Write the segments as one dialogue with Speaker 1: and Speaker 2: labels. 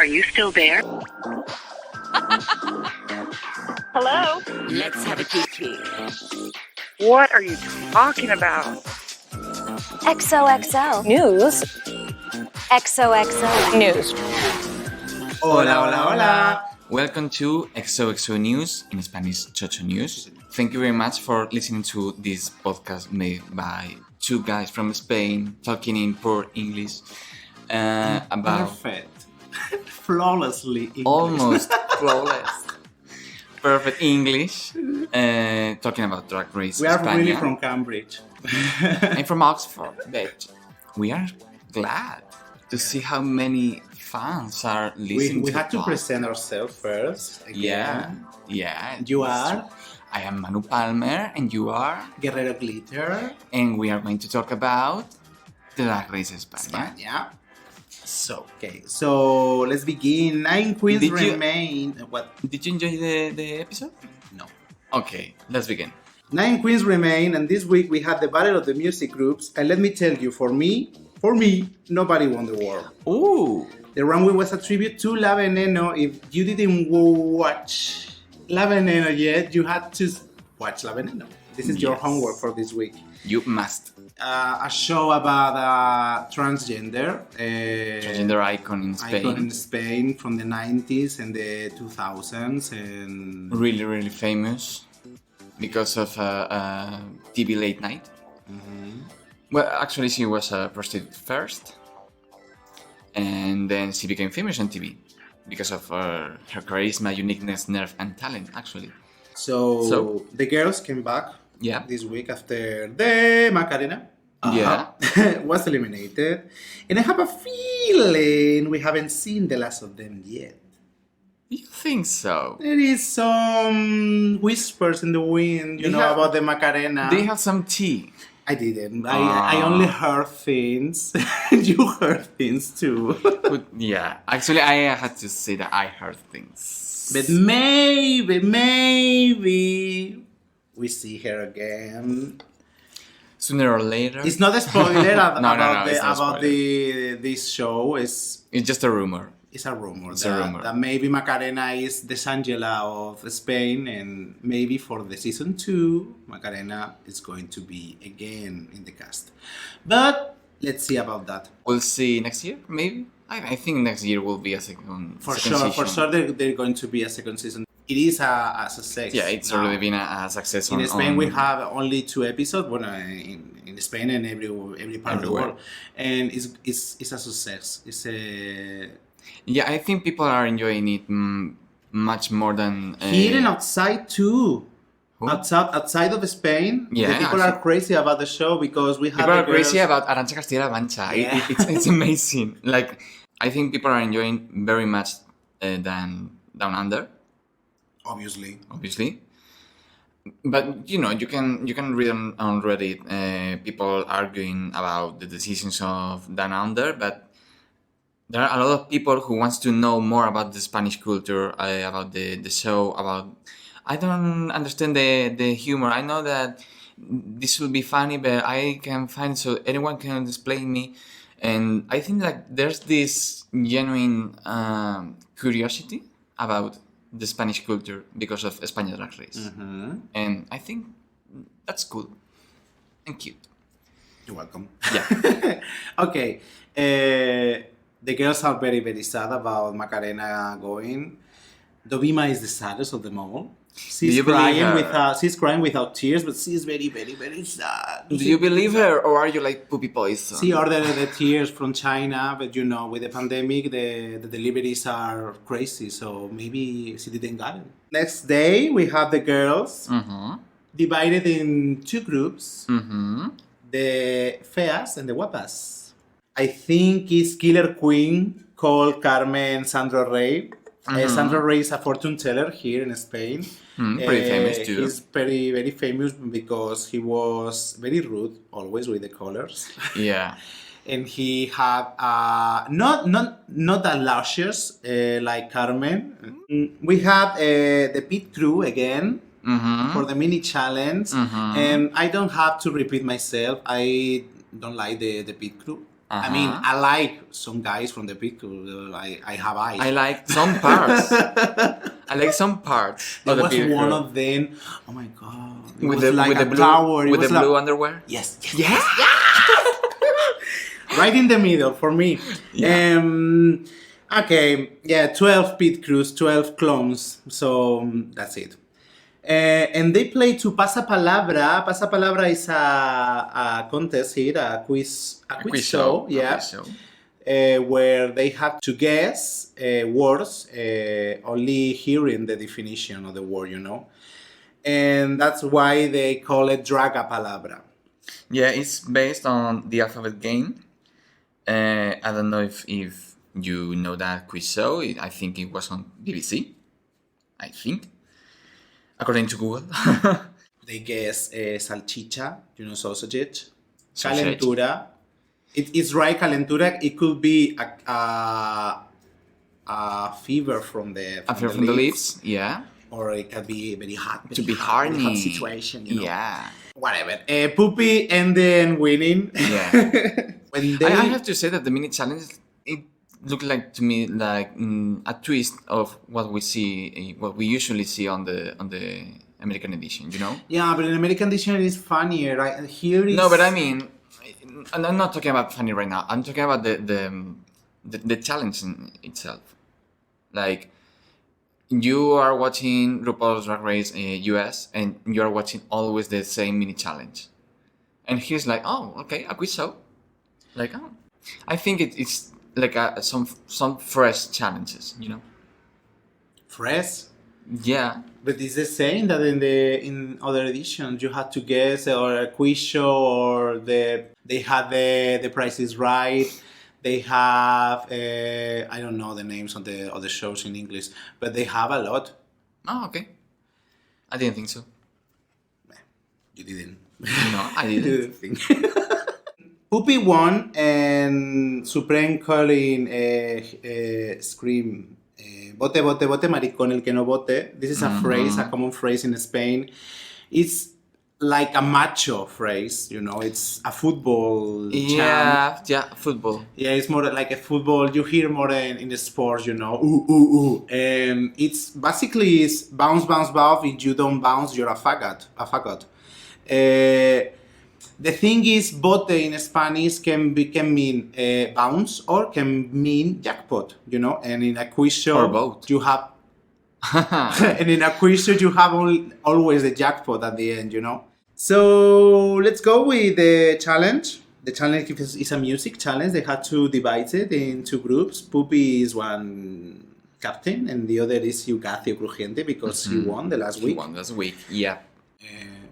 Speaker 1: Are you still there? Hello?
Speaker 2: Let's have a kiki.
Speaker 1: What are you talking about?
Speaker 3: XOXO News. XOXO News.
Speaker 4: Hola, hola, hola.
Speaker 5: Welcome to XOXO News, in Spanish, Xoxo News. Thank you very much for listening to this podcast made by two guys from Spain talking in poor English about
Speaker 4: Perfect. Flawlessly English.
Speaker 5: almost flawless, perfect English, talking about Drag Race
Speaker 4: We are
Speaker 5: España.
Speaker 4: really from Cambridge.
Speaker 5: I'm from Oxford, but we are glad to see how many fans are listening
Speaker 4: We
Speaker 5: to
Speaker 4: had to
Speaker 5: us.
Speaker 4: present ourselves first. Again.
Speaker 5: Yeah.
Speaker 4: You are
Speaker 5: I am Manu Palmer, and you are,
Speaker 4: Guerrero Glitter.
Speaker 5: and we are going to talk about Drag Race España.
Speaker 4: Yeah. So let's begin. 9 queens
Speaker 5: Did you-
Speaker 4: remain. What?
Speaker 5: Did you enjoy the episode?
Speaker 4: No.
Speaker 5: Okay, let's begin.
Speaker 4: 9 queens remain, and this week we had the battle of the music groups. And let me tell you, for me, nobody won the war.
Speaker 5: Ooh,
Speaker 4: The runway was a tribute to La Veneno. If you didn't watch La Veneno yet, you had to watch La Veneno. This is your
Speaker 5: Yes.
Speaker 4: homework for this week.
Speaker 5: you must.
Speaker 4: A show about transgender.
Speaker 5: Transgender icon in Spain.
Speaker 4: Icon in Spain from the 90s and the 2000s. And
Speaker 5: Really, really famous because of TV late night. Well, actually, she was a prostitute first, and then she became famous on TV because of her charisma, uniqueness, nerve, and talent, actually.
Speaker 4: so the girls came back
Speaker 5: Yeah.
Speaker 4: this week after the Macarena.
Speaker 5: Yeah.
Speaker 4: Was eliminated. And I have a feeling we haven't seen the last of them yet.
Speaker 5: You think so?
Speaker 4: There is some whispers in the wind,
Speaker 5: They have-
Speaker 4: about the Macarena.
Speaker 5: They have some tea.
Speaker 4: I didn't. I only heard things. You heard things too.
Speaker 5: But yeah, actually, I had to say that I heard things.
Speaker 4: But maybe we see her again.
Speaker 5: Sooner or later,
Speaker 4: It's not a spoiler
Speaker 5: No,
Speaker 4: about
Speaker 5: it's not a
Speaker 4: about this show.
Speaker 5: it's just a rumor.
Speaker 4: It's a rumor,
Speaker 5: It's
Speaker 4: that,
Speaker 5: a rumor.
Speaker 4: that maybe Macarena is the Shangela of Spain, and maybe for the season 2, Macarena is going to be again in the cast. But let's see about that.
Speaker 5: We'll see next year, maybe. I think next year will be a second.
Speaker 4: For
Speaker 5: second
Speaker 4: sure,
Speaker 5: season.
Speaker 4: they're going to be a second season. It is a success.
Speaker 5: Yeah, it's
Speaker 4: now.
Speaker 5: already been a success.
Speaker 4: In
Speaker 5: on,
Speaker 4: Spain,
Speaker 5: on,
Speaker 4: we have only 2 episodes. Well, in Spain and every part of the
Speaker 5: Everywhere.
Speaker 4: world, and it's a success. It's a
Speaker 5: Yeah, I think people are enjoying it much more than
Speaker 4: here and outside too.
Speaker 5: Who?
Speaker 4: Outside of Spain,
Speaker 5: Yeah,
Speaker 4: the people are
Speaker 5: actually.
Speaker 4: crazy about the show because we have
Speaker 5: People are
Speaker 4: the girls.
Speaker 5: crazy about Arantxa Castilla-La Mancha.
Speaker 4: Yeah.
Speaker 5: It's amazing. Like, I think people are enjoying very much than Down Under,
Speaker 4: Obviously,
Speaker 5: obviously. But you can read on Reddit people arguing about the decisions of Down Under, but there are a lot of people who wants to know more about the Spanish culture, about the show, about. I don't understand the humor. I know that this will be funny, but I can find so anyone can explain me, and I think like there's this genuine curiosity about the Spanish culture because of España Drag Race, and I think that's cool and cute.
Speaker 4: you're welcome.
Speaker 5: Yeah.
Speaker 4: Okay, the girls are very, very sad about Macarena going. Dovima is the saddest of them all. She's
Speaker 5: you believe her?
Speaker 4: She's crying without tears, but she's very, very, very sad.
Speaker 5: Do you believe her, or are you like Puppy Poison?
Speaker 4: She ordered the tears from China, but with the pandemic, the deliveries are crazy, so maybe she didn't get it. Next day, we have the girls divided in 2 groups, the feas and the guapas. I think it's Killer Queen called Carmen Sandro Rey. Sandro Rey is a fortune teller here in Spain.
Speaker 5: Pretty famous too.
Speaker 4: He's very, very famous because he was very rude always with the colors.
Speaker 5: Yeah.
Speaker 4: And he had not that luscious like Carmen. We have the pit crew again for the mini challenge, and I don't have to repeat myself. I don't like the pit crew. I mean, I like some guys from the picture. I have eyes.
Speaker 5: I like some parts. I like some parts.
Speaker 4: There
Speaker 5: of the
Speaker 4: was
Speaker 5: picture.
Speaker 4: one of them. Oh my god! It
Speaker 5: with
Speaker 4: was
Speaker 5: the
Speaker 4: like
Speaker 5: with the
Speaker 4: a
Speaker 5: blue
Speaker 4: tower. It
Speaker 5: with the
Speaker 4: was like-
Speaker 5: blue underwear.
Speaker 4: Yes.
Speaker 5: Yeah.
Speaker 4: Right in the middle for me.
Speaker 5: Yeah.
Speaker 4: Okay, yeah, 12 pit crews, 12 clones. So that's it. And they play to Pasapalabra. Pasapalabra is a contest here, a quiz show. Yeah.
Speaker 5: A quiz show.
Speaker 4: Where they have to guess words, only hearing the definition of the word, you know. And that's why they call it Drag a Palabra.
Speaker 5: Yeah, it's based on the alphabet game. I don't know if you know that quiz show. I think it was on BBC. I think, according to Google.
Speaker 4: They guess salchicha, you know, sausage.
Speaker 5: Sausage.
Speaker 4: Calentura. It's right, calentura. It could be a fever from the
Speaker 5: leaves. Yeah.
Speaker 4: Or it could be very hot.
Speaker 5: To be
Speaker 4: very
Speaker 5: horny.
Speaker 4: hot situation, you know.
Speaker 5: Yeah.
Speaker 4: Whatever. Poopy and then winning.
Speaker 5: Yeah.
Speaker 4: When they...
Speaker 5: I have to say that the mini challenge, it looked like to me like a twist of what we usually see on the American edition, you know?
Speaker 4: Yeah, but in American edition it is funnier, right? Here is...
Speaker 5: No, but I mean, I'm not talking about funny right now. I'm talking about the challenge in itself. Like, you are watching RuPaul's Drag Race US, and you are watching always the same mini challenge. And he's like, oh, okay, a quiz show. Like, oh, I think it's like some fresh challenges, you know.
Speaker 4: Fresh?
Speaker 5: Yeah.
Speaker 4: But it's the same that in other editions you had to guess, or a quiz show, or they had the Price is Right. They have I don't know the names of the other shows in English, but they have a lot.
Speaker 5: Oh, okay. I didn't think so.
Speaker 4: You didn't.
Speaker 5: No, I
Speaker 4: You
Speaker 5: didn't.
Speaker 4: didn't think. Poopy won, and Supreme calling scream. Bote, bote, bote, maricón, el que no vote. This is a phrase, a common phrase in Spain. It's like a macho phrase, you know. It's a football chant.
Speaker 5: Yeah, football.
Speaker 4: Yeah, it's more like a football. You hear more in the sports, you know. Ooh, ooh, ooh. It's basically is bounce, bounce, bounce. If you don't bounce, you're a faggot. A faggot. The thing is, bote in Spanish can mean bounce or can mean jackpot, you know. And in a quiz show,
Speaker 5: Or both.
Speaker 4: you have, and in a quiz show, you have always the jackpot at the end, you know. So let's go with the challenge. The challenge is a music challenge. They had to divide it into groups. Poopy is one captain, and the other is Yugacio Crujiente because he won the last week.
Speaker 5: He won last week, yeah.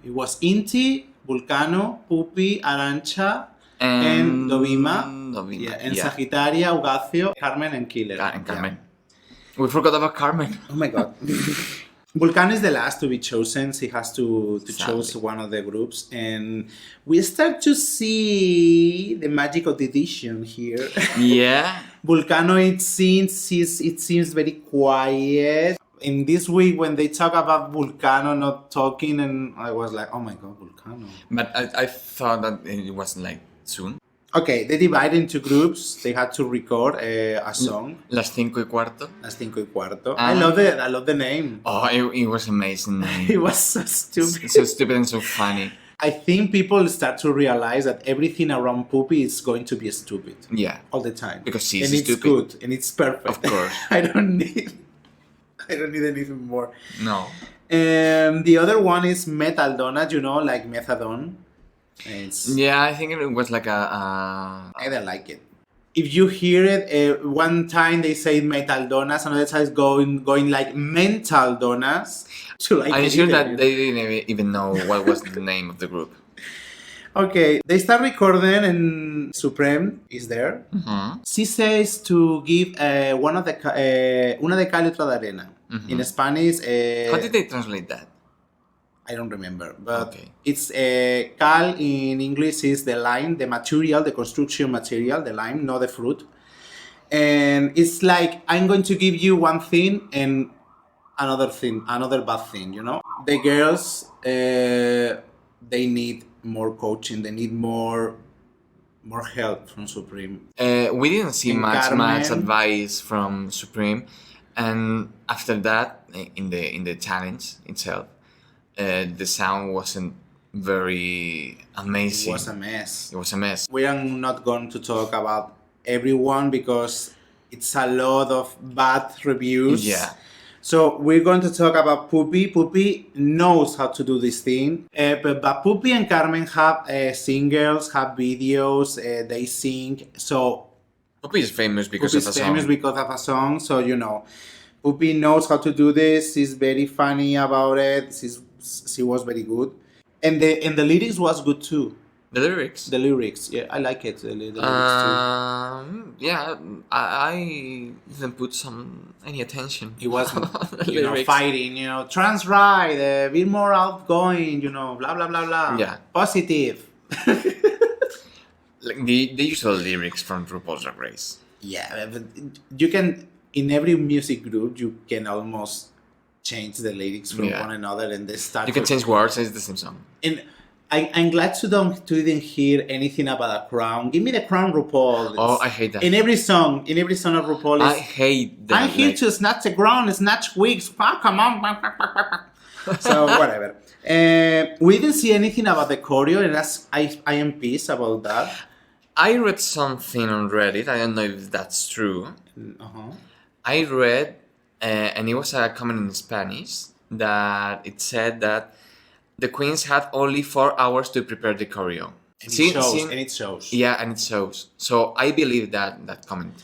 Speaker 4: It was Inti, Vulcano, Pupi, Arancha, and Dovima. Yeah, and Sagitaria, Ugacio, Carmen, and Killer.
Speaker 5: And Carmen. Yeah. We forgot about Carmen.
Speaker 4: Oh my god. Vulcano is the last to be chosen. He has to choose one of the groups. And we start to see the magic of the edition here.
Speaker 5: Yeah.
Speaker 4: Vulcano, it seems very quiet. In this week, when they talk about Vulcano not talking, and I was like, oh my god, Vulcano.
Speaker 5: But I thought that it wasn't like soon.
Speaker 4: Okay, they divide into groups. They had to record a song.
Speaker 5: Las 5:15.
Speaker 4: Las 5:15. I love the name.
Speaker 5: Oh, it was amazing name.
Speaker 4: It was so stupid.
Speaker 5: So stupid and so funny.
Speaker 4: I think people start to realize that everything around Poopy is going to be stupid.
Speaker 5: Yeah.
Speaker 4: All the time.
Speaker 5: Because she's
Speaker 4: and it's
Speaker 5: stupid.
Speaker 4: good and it's perfect.
Speaker 5: Of course.
Speaker 4: I don't need anything more.
Speaker 5: No.
Speaker 4: The other one is Metal Donut, you know, like methadone.
Speaker 5: Yeah, I think it was like
Speaker 4: I don't like it. If you hear it, one time they say metal donuts, another time it's going like mental donuts.
Speaker 5: I'm sure that they didn't even know what was the name of the group.
Speaker 4: Okay, they start recording and Supreme is there.
Speaker 5: Mm-hmm.
Speaker 4: She says to give una de cal y otra de arena.
Speaker 5: Mm-hmm.
Speaker 4: In Spanish.
Speaker 5: How did they translate that?
Speaker 4: I don't remember, but
Speaker 5: okay.
Speaker 4: It's cal in English is the lime, the material, the construction material, the lime, not the fruit. And it's like, I'm going to give you one thing and another bad thing, you know? The girls, they need more coaching, they need more more help from Supreme.
Speaker 5: We didn't see
Speaker 4: And
Speaker 5: much
Speaker 4: Carmen.
Speaker 5: advice from Supreme, and after that, in the challenge itself, the sound wasn't very amazing.
Speaker 4: It was a mess.
Speaker 5: It was a mess.
Speaker 4: We are not going to talk about everyone because it's a lot of bad reviews.
Speaker 5: Yeah.
Speaker 4: So we're going to talk about Puppy. Puppy knows how to do this thing. But Puppy and Carmen have singles, have videos, they sing. So
Speaker 5: Puppy is famous because
Speaker 4: Puppy
Speaker 5: of
Speaker 4: is
Speaker 5: a
Speaker 4: famous
Speaker 5: song.
Speaker 4: because of a song. So, you know, Puppy knows how to do this. She's very funny about it. She was very good. And the lyrics was good too.
Speaker 5: The lyrics.
Speaker 4: The lyrics, yeah, I like it. The lyrics
Speaker 5: Yeah, I didn't put any attention.
Speaker 4: too. It was,
Speaker 5: The
Speaker 4: you know,
Speaker 5: lyrics.
Speaker 4: fighting, you know, trans right, be more outgoing, you know, blah, blah, blah, blah.
Speaker 5: Yeah.
Speaker 4: Positive.
Speaker 5: Like the usual lyrics from RuPaul's Drag Race.
Speaker 4: Yeah, but you can, in every music group, you can almost change the lyrics from
Speaker 5: Yeah.
Speaker 4: one another and they start
Speaker 5: You can change words, it's the same song.
Speaker 4: And I'm glad to didn't hear anything about a crown. Give me the crown, RuPaul.
Speaker 5: Oh, I hate that.
Speaker 4: In every song of RuPaul,
Speaker 5: I
Speaker 4: is,
Speaker 5: hate that.
Speaker 4: I'm here
Speaker 5: like-
Speaker 4: to snatch the crown, snatch wigs. Come on. So whatever. We didn't see anything about the choreo, and I am pissed about that.
Speaker 5: I read something on Reddit, I don't know if that's true.
Speaker 4: Uh-huh.
Speaker 5: I read, and it was a comment in Spanish, that it said that the queens had only 4 hours to prepare the choreo.
Speaker 4: And it shows.
Speaker 5: Yeah, and it shows. So I believe that comment.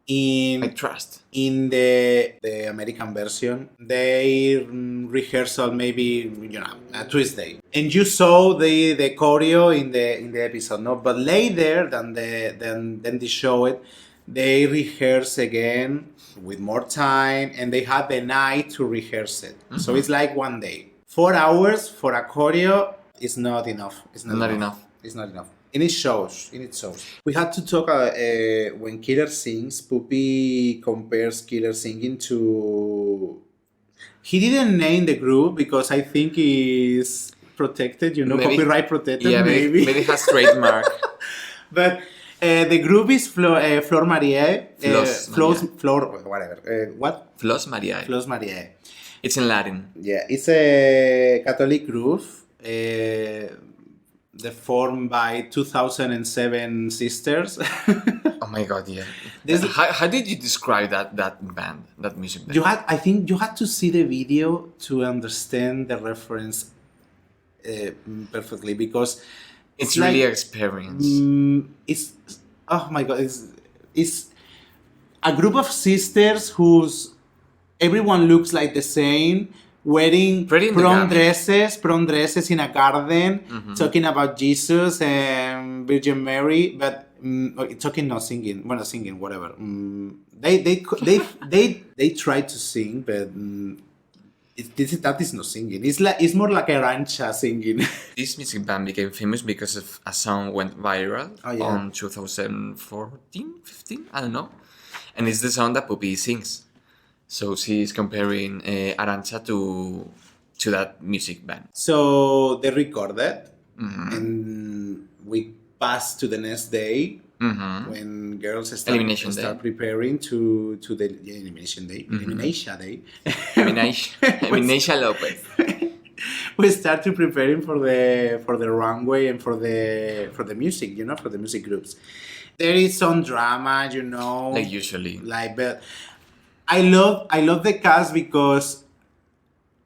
Speaker 5: I
Speaker 4: In
Speaker 5: trust.
Speaker 4: in the American version, they rehearsal maybe a Tuesday, and you saw the choreo in the episode, no? But later than they show it, they rehearse again with more time, and they had the night to rehearse it. So it's like one day. 4 hours for a choreo is not enough. It's not enough. It's not enough. And it shows. We had to talk when Killer sings. Puppy compares Killer singing to. He didn't name the group because I think he's protected.
Speaker 5: Maybe-
Speaker 4: Copyright protected.
Speaker 5: Yeah, maybe it has trademark.
Speaker 4: But the group is Flor Marie.
Speaker 5: Flos
Speaker 4: Flor, whatever. What?
Speaker 5: Flos Mariae.
Speaker 4: Flos Marie.
Speaker 5: It's in Latin.
Speaker 4: Yeah, it's a Catholic group. Formed by 2007 sisters.
Speaker 5: Oh my god, yeah.
Speaker 4: This-
Speaker 5: How did you describe that band, that music band?
Speaker 4: I think you had to see the video to understand the reference perfectly because
Speaker 5: it's
Speaker 4: like,
Speaker 5: really experience.
Speaker 4: it's oh my god, it's a group of sisters whose everyone looks like the same, wearing
Speaker 5: Pretty in the
Speaker 4: prom
Speaker 5: garden.
Speaker 4: dresses in a garden, talking about Jesus and Virgin Mary, but talking, not singing. Well, not singing, whatever. They try to sing, but that is not singing. It's more like a rancha singing.
Speaker 5: This music band became famous because of a song went viral on 2014, 15, I don't know. And it's the song that Puppy sings. So she's comparing Arancha to that music band.
Speaker 4: So they recorded, and we passed to the next day when girls start preparing to the elimination day. Elimination day.
Speaker 5: Elimination Lopez.
Speaker 4: We started preparing for the runway and for the music, for the music groups. There is some drama,
Speaker 5: Like usually.
Speaker 4: but I love the cast because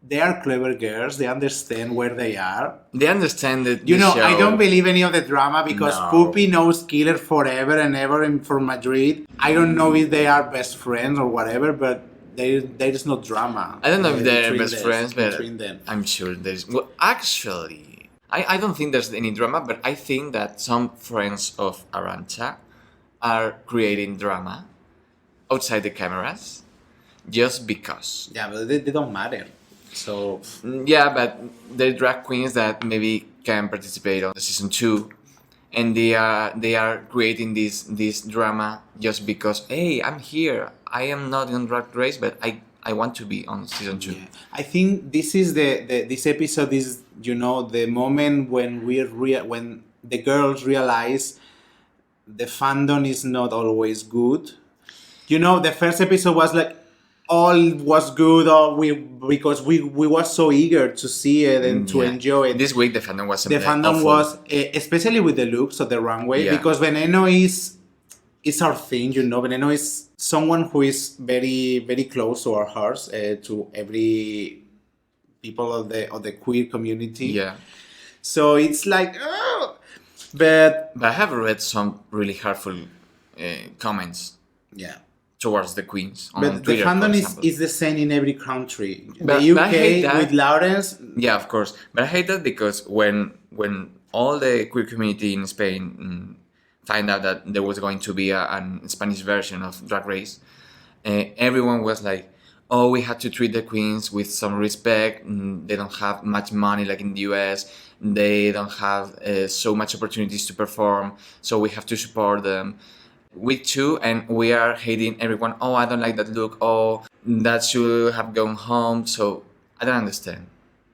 Speaker 4: they are clever girls. They understand where they are.
Speaker 5: They understand that
Speaker 4: I don't believe any of the drama because
Speaker 5: No.
Speaker 4: Puppy knows Killer forever and ever from Madrid. I don't know if they are best friends or whatever, but there is no drama.
Speaker 5: I don't know if they're
Speaker 4: between
Speaker 5: best friends, but
Speaker 4: between them.
Speaker 5: I'm sure there's... Well, actually, I don't think there's any drama, but I think that some friends of Arancha are creating drama outside the cameras just because.
Speaker 4: Yeah, but they don't matter. So
Speaker 5: Yeah, but they're drag queens that maybe can participate on the season 2, and they are creating this drama just because, hey, I'm here. I am not on Drag Race, but I want to be on season 2.
Speaker 4: yeah. I think this is this episode is the moment when when the girls realize the fandom is not always good. You know, the first episode was like all was good, because we were so eager to see it and to enjoy it.
Speaker 5: This week the fandom was
Speaker 4: was especially with the looks of the runway, because Veneno is our thing. You know, Veneno is someone who is very, very close to our hearts, to every people of the queer community.
Speaker 5: Yeah.
Speaker 4: So it's like, but
Speaker 5: I have read some really hurtful comments.
Speaker 4: Yeah.
Speaker 5: Towards the queens on
Speaker 4: but
Speaker 5: Twitter,
Speaker 4: the fandom is the same in every country.
Speaker 5: But
Speaker 4: the UK with Lawrence.
Speaker 5: Yeah, of course. But I hate that because when all the queer community in Spain find out that there was going to be a Spanish version of Drag Race, everyone was like, oh, we had to treat the queens with some respect. They don't have much money like in the US. They don't have so much opportunities to perform. So we have to support them. Week 2, and we are hating everyone. Oh, I don't like that look. Oh, that should have gone home. So I don't understand.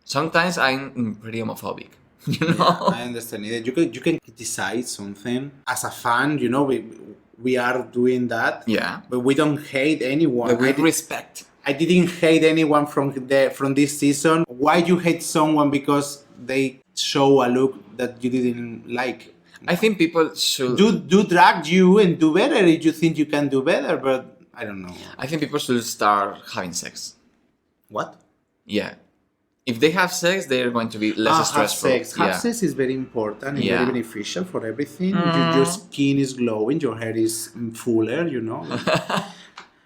Speaker 5: Sometimes I'm pretty homophobic. You know,
Speaker 4: I understand it. You can criticize something as a fan. You know, we are doing that.
Speaker 5: Yeah,
Speaker 4: but we don't hate anyone.
Speaker 5: But with respect.
Speaker 4: I didn't hate anyone from this season. Why you hate someone because they show a look that you didn't like?
Speaker 5: I think people should
Speaker 4: do drag you and do better if you think you can do better, but I don't know.
Speaker 5: I think people should start having sex.
Speaker 4: What?
Speaker 5: Yeah. If they have sex, they are going to be less stressful.
Speaker 4: Have sex is very important and very beneficial for everything. Your skin is glowing, your hair is fuller, you know.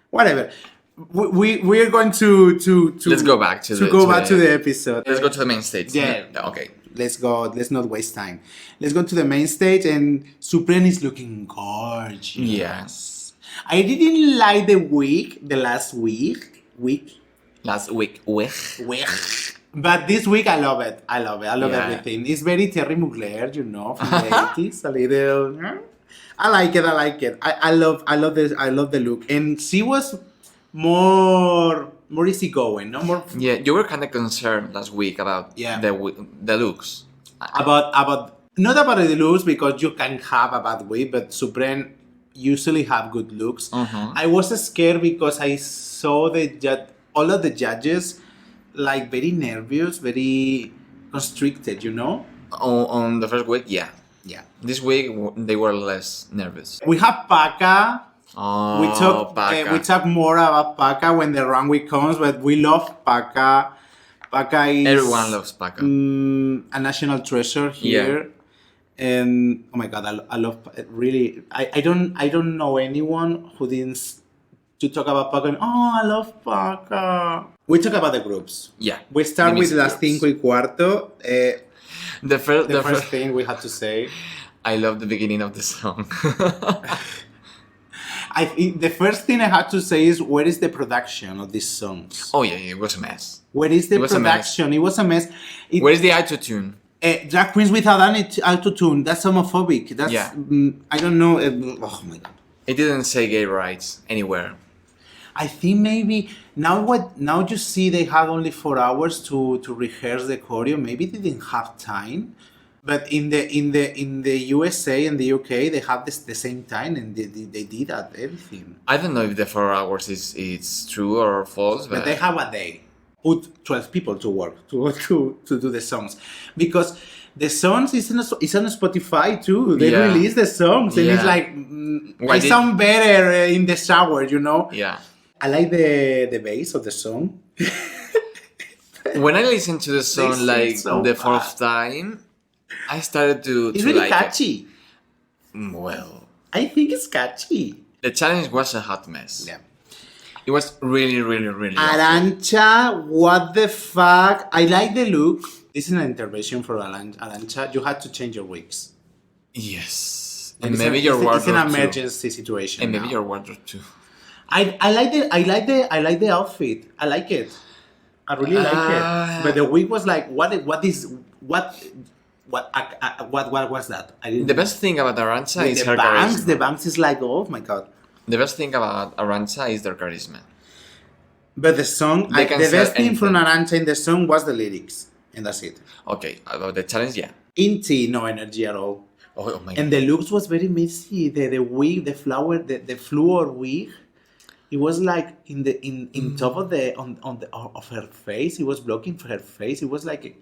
Speaker 4: Whatever. We are going to
Speaker 5: let's go back to
Speaker 4: the episode.
Speaker 5: Let's go to the main stage.
Speaker 4: Yeah.
Speaker 5: Okay.
Speaker 4: Let's go. Let's not waste time. Let's go to the main stage, and Supreme is looking gorgeous.
Speaker 5: Yes.
Speaker 4: I didn't like the last week.
Speaker 5: Last week.
Speaker 4: But this week I love it. I love everything. It's very Terry Mugler, you know, from the 80s. A little. I like it. I love the look, and she was more easygoing, no more.
Speaker 5: Yeah, you were kind of concerned last week about the looks.
Speaker 4: About not about the looks, because you can have a bad week, but Supreme usually have good looks. I was scared because I saw all of the judges like very nervous, very constricted, you know.
Speaker 5: On the first week, yeah. This week they were less nervous.
Speaker 4: We have Paca.
Speaker 5: Oh,
Speaker 4: we talk more about Paca when the runway comes, but we love Paca. Paca is
Speaker 5: everyone loves Paca.
Speaker 4: A national treasure here, and oh my god, I love really. I don't know anyone who didn't to talk about Paca. And, oh, I love Paca. We talk about the groups.
Speaker 5: Yeah,
Speaker 4: we start with Las 5:15.
Speaker 5: The first
Speaker 4: thing we had to say.
Speaker 5: I love the beginning of the song.
Speaker 4: I think the first thing I had to say is, where is the production of these songs?
Speaker 5: Oh yeah, it was a mess.
Speaker 4: Where is the production? It was a mess.
Speaker 5: Where is the auto-tune?
Speaker 4: Drag queens without any auto-tune. That's homophobic. That's I don't know. Oh my god.
Speaker 5: It didn't say gay rights anywhere.
Speaker 4: I think maybe now you see they had only 4 hours to rehearse the choreo. Maybe they didn't have time. But in the USA and the UK, they have the same time, and they did that everything.
Speaker 5: I don't know if the 4 hours is true or false,
Speaker 4: but they have a day. Put 12 people to work to do the songs, because the songs is on Spotify too. They release the songs, and it's like I sound better in the shower, you know.
Speaker 5: Yeah.
Speaker 4: I like the bass of the song.
Speaker 5: When I listen to the song like the fourth time, I started to
Speaker 4: it's really
Speaker 5: like
Speaker 4: catchy.
Speaker 5: Well,
Speaker 4: I think it's catchy.
Speaker 5: The challenge was a hot mess.
Speaker 4: Yeah.
Speaker 5: It was really, really, really
Speaker 4: Arantxa, what the fuck? I like the look. This is an intervention for Arantxa. You had to change your wigs.
Speaker 5: Yes. And maybe your wardrobe
Speaker 4: too. It's an emergency situation.
Speaker 5: And maybe your wardrobe too.
Speaker 4: I like the outfit. I like it. I really like it. But the wig was like, what was that?
Speaker 5: The best thing about Arantxa is her
Speaker 4: bangs.
Speaker 5: charisma.
Speaker 4: The bangs is like, oh my god.
Speaker 5: The best thing about Arantxa is their charisma.
Speaker 4: But the song, the best thing from Arantxa in the song was the lyrics, and that's it.
Speaker 5: Okay, about the challenge, yeah.
Speaker 4: Inti, no energy at all.
Speaker 5: Oh my
Speaker 4: And
Speaker 5: god.
Speaker 4: the looks was very messy. The wig, the flower, the fluor wig. It was like in top of the on the of her face. It was blocking her face. It was like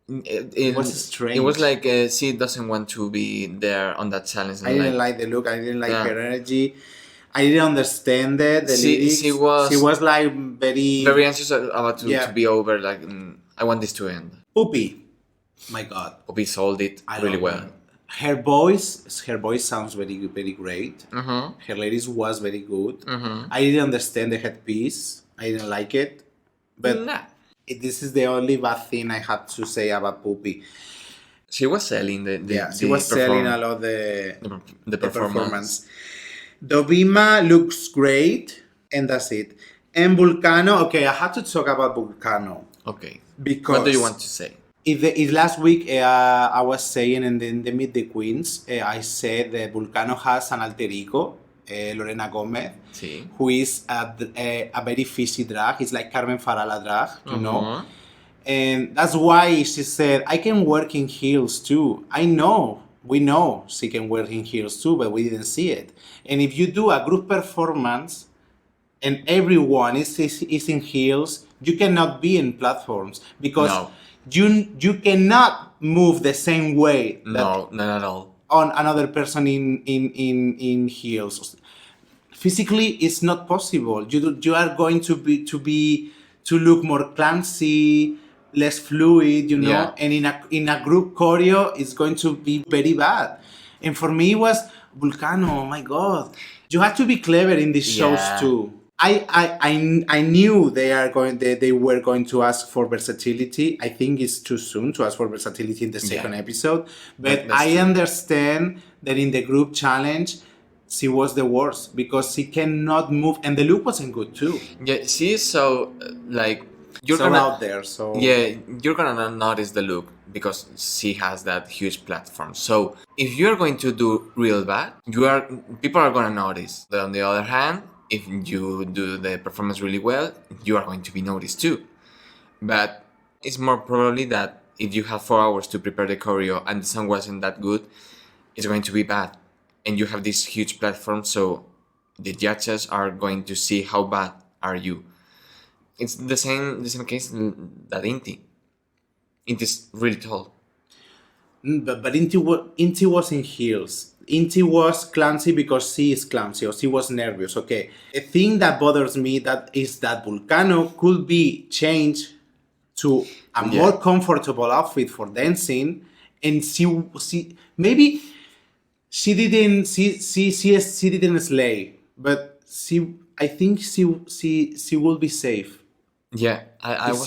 Speaker 4: it was strange.
Speaker 5: It was like she doesn't want to be there on that challenge. And
Speaker 4: I didn't like the look. I didn't like
Speaker 5: Yeah.
Speaker 4: her energy. I didn't understand the lyrics.
Speaker 5: She was
Speaker 4: like very
Speaker 5: very anxious about
Speaker 4: Yeah.
Speaker 5: to be over. Like, I want this to end.
Speaker 4: poopy. My God,
Speaker 5: Obi sold it
Speaker 4: I
Speaker 5: really
Speaker 4: don't
Speaker 5: well.
Speaker 4: know. Her voice sounds very great. Her lyrics was very good. I didn't understand the headpiece. I didn't like it, but
Speaker 5: Nah.
Speaker 4: this is the only bad thing I had to say about Poopy.
Speaker 5: She was selling
Speaker 4: She was selling a lot
Speaker 5: the performance.
Speaker 4: Dovima looks great, and that's it. And Vulcano, okay, I had to talk about Vulcano
Speaker 5: Okay.
Speaker 4: because
Speaker 5: What do you want to say?
Speaker 4: If last week I was saying in the Meet the Queens, I said that Vulcano has an alter ego, Lorena Gomez,
Speaker 5: Sí.
Speaker 4: who is a very fishy drag. It's like Carmen Farala drag, you know? And that's why she said, I can work in heels too. We know she can work in heels too, but we didn't see it. And if you do a group performance and everyone is in heels, you cannot be in platforms because
Speaker 5: No.
Speaker 4: you cannot move the same way that
Speaker 5: No, not at all.
Speaker 4: on another person in heels. Physically, it's not possible. You are going to look more clumsy, less fluid, you know.
Speaker 5: Yeah.
Speaker 4: And in a group choreo, it's going to be very bad. And for me, it was Vulcano. Oh my God, you have to be clever in these shows
Speaker 5: Yeah.
Speaker 4: too. I knew they were going to ask for versatility. I think it's too soon to ask for versatility in the second episode. But
Speaker 5: That's
Speaker 4: I
Speaker 5: true.
Speaker 4: understand that in the group challenge, she was the worst because she cannot move, and the look wasn't good too.
Speaker 5: Yeah, she is so like you're
Speaker 4: So
Speaker 5: gonna
Speaker 4: out there, so
Speaker 5: yeah, you're gonna notice the look because she has that huge platform. So if you're going to do real bad, people are gonna notice. But on the other hand, if you do the performance really well, you are going to be noticed too. But it's more probably that if you have 4 hours to prepare the choreo and the song wasn't that good, it's going to be bad. And you have this huge platform, so the judges are going to see how bad are you. It's the same case that Inti. Inti's really tall.
Speaker 4: But Inti was in heels. Inti was clumsy because she is clumsy or she was nervous. Okay. A thing that bothers me is that Vulcano could be changed to a more comfortable outfit for dancing, and she maybe she didn't slay, but I think she will be safe.
Speaker 5: Yeah,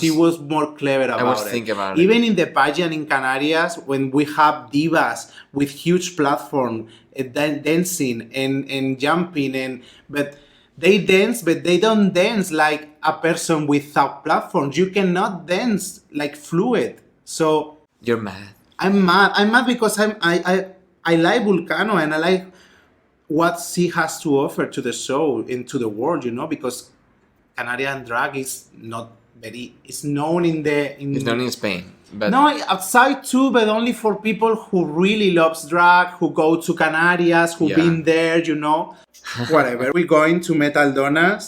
Speaker 4: She was more clever about it.
Speaker 5: was thinking about it.
Speaker 4: Even in the pageant in Canarias, when we have divas with huge platform dancing and jumping, but they dance, but they don't dance like a person without platforms. You cannot dance like fluid. So
Speaker 5: You're mad.
Speaker 4: I'm mad. I'm mad because I like Vulcano and I like what she has to offer to the show and to the world, you know, because Canadian drag is not very. It's known
Speaker 5: It's known in Spain, but
Speaker 4: no, outside too, but only for people who really loves drag, who go to Canarias, who
Speaker 5: Yeah.
Speaker 4: been there, you know. Whatever. We're going to Metal Donas.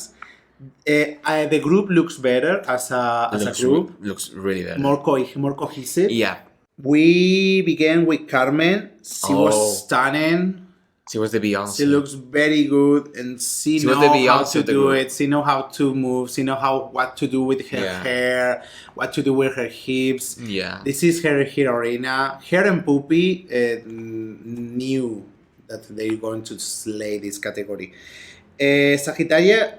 Speaker 4: The group looks better as a group,
Speaker 5: looks really better.
Speaker 4: more cohesive.
Speaker 5: Yeah,
Speaker 4: We began with Carmen. She
Speaker 5: Oh.
Speaker 4: was stunning.
Speaker 5: she was the Beyonce.
Speaker 4: She looks very good, and she
Speaker 5: She
Speaker 4: know
Speaker 5: was the
Speaker 4: how
Speaker 5: Beyonce
Speaker 4: to
Speaker 5: of the
Speaker 4: do
Speaker 5: group.
Speaker 4: it. She know how to move. She know what to do with her
Speaker 5: Yeah.
Speaker 4: hair, what to do with her hips.
Speaker 5: Yeah.
Speaker 4: This is her arena. Her and Poopy knew that they're going to slay this category. Sagittaria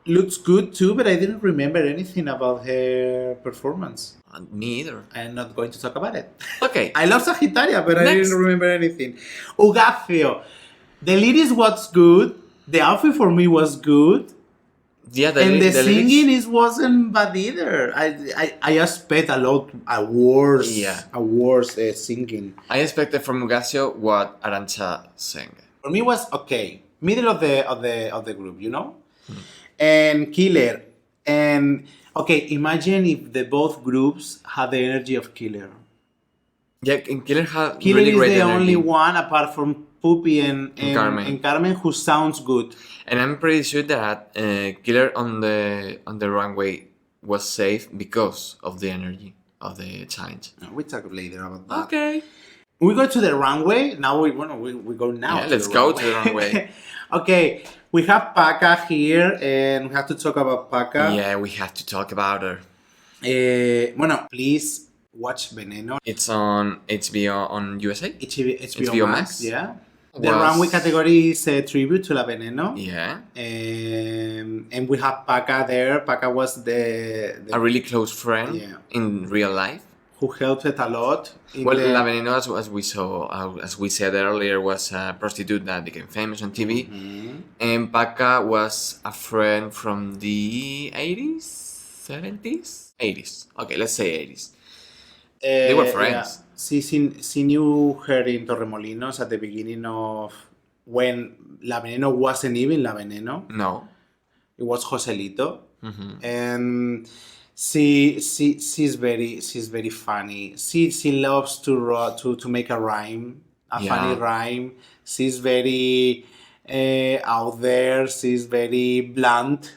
Speaker 4: looks good too, but I didn't remember anything about her performance.
Speaker 5: Me either.
Speaker 4: I'm not going to talk about it.
Speaker 5: Okay.
Speaker 4: I love Sagittaria, but I
Speaker 5: Next.
Speaker 4: didn't remember anything. Ugacio. The lyrics was good. The outfit for me was good.
Speaker 5: Yeah,
Speaker 4: And the
Speaker 5: lyrics-
Speaker 4: singing wasn't bad either. I expect a worse singing.
Speaker 5: I expected from Mugasio what Arancha sang.
Speaker 4: For me, it was okay, middle of the group, you know. And Killer, and okay, imagine if both groups had the energy of Killer.
Speaker 5: Yeah, and Killer had
Speaker 4: Killer
Speaker 5: really
Speaker 4: is
Speaker 5: great
Speaker 4: the
Speaker 5: energy.
Speaker 4: only one apart from Puppy and
Speaker 5: Carmen.
Speaker 4: who sounds good.
Speaker 5: And I'm pretty sure that Killer on the runway was safe because of the energy of the challenge.
Speaker 4: We'll talk later about that.
Speaker 5: Okay.
Speaker 4: We go to the runway. Now we go now.
Speaker 5: Yeah,
Speaker 4: to
Speaker 5: let's
Speaker 4: the
Speaker 5: go
Speaker 4: runway.
Speaker 5: to the runway.
Speaker 4: Okay, we have Paca here, and we have to talk about Paca.
Speaker 5: Yeah, we have to talk about her.
Speaker 4: Bueno, please watch Veneno.
Speaker 5: It's on HBO on USA.
Speaker 4: HBO Max, yeah. The
Speaker 5: Was-
Speaker 4: runway category is a tribute to La Veneno.
Speaker 5: Yeah.
Speaker 4: And we have Paca there. Paca was the
Speaker 5: A really close friend
Speaker 4: Yeah.
Speaker 5: in real life.
Speaker 4: who helped it a lot.
Speaker 5: Well, La Veneno, as we saw, as we said earlier, was a prostitute that became famous on TV. And Paca was a friend from the 80s? 70s? 80s. Okay, let's say 80s. They were friends.
Speaker 4: She knew her in Torremolinos at the beginning of when La Veneno wasn't even La Veneno.
Speaker 5: No.
Speaker 4: It was Joselito. And she's very funny. She loves to make a rhyme, a funny rhyme. She's very out there. She's very blunt.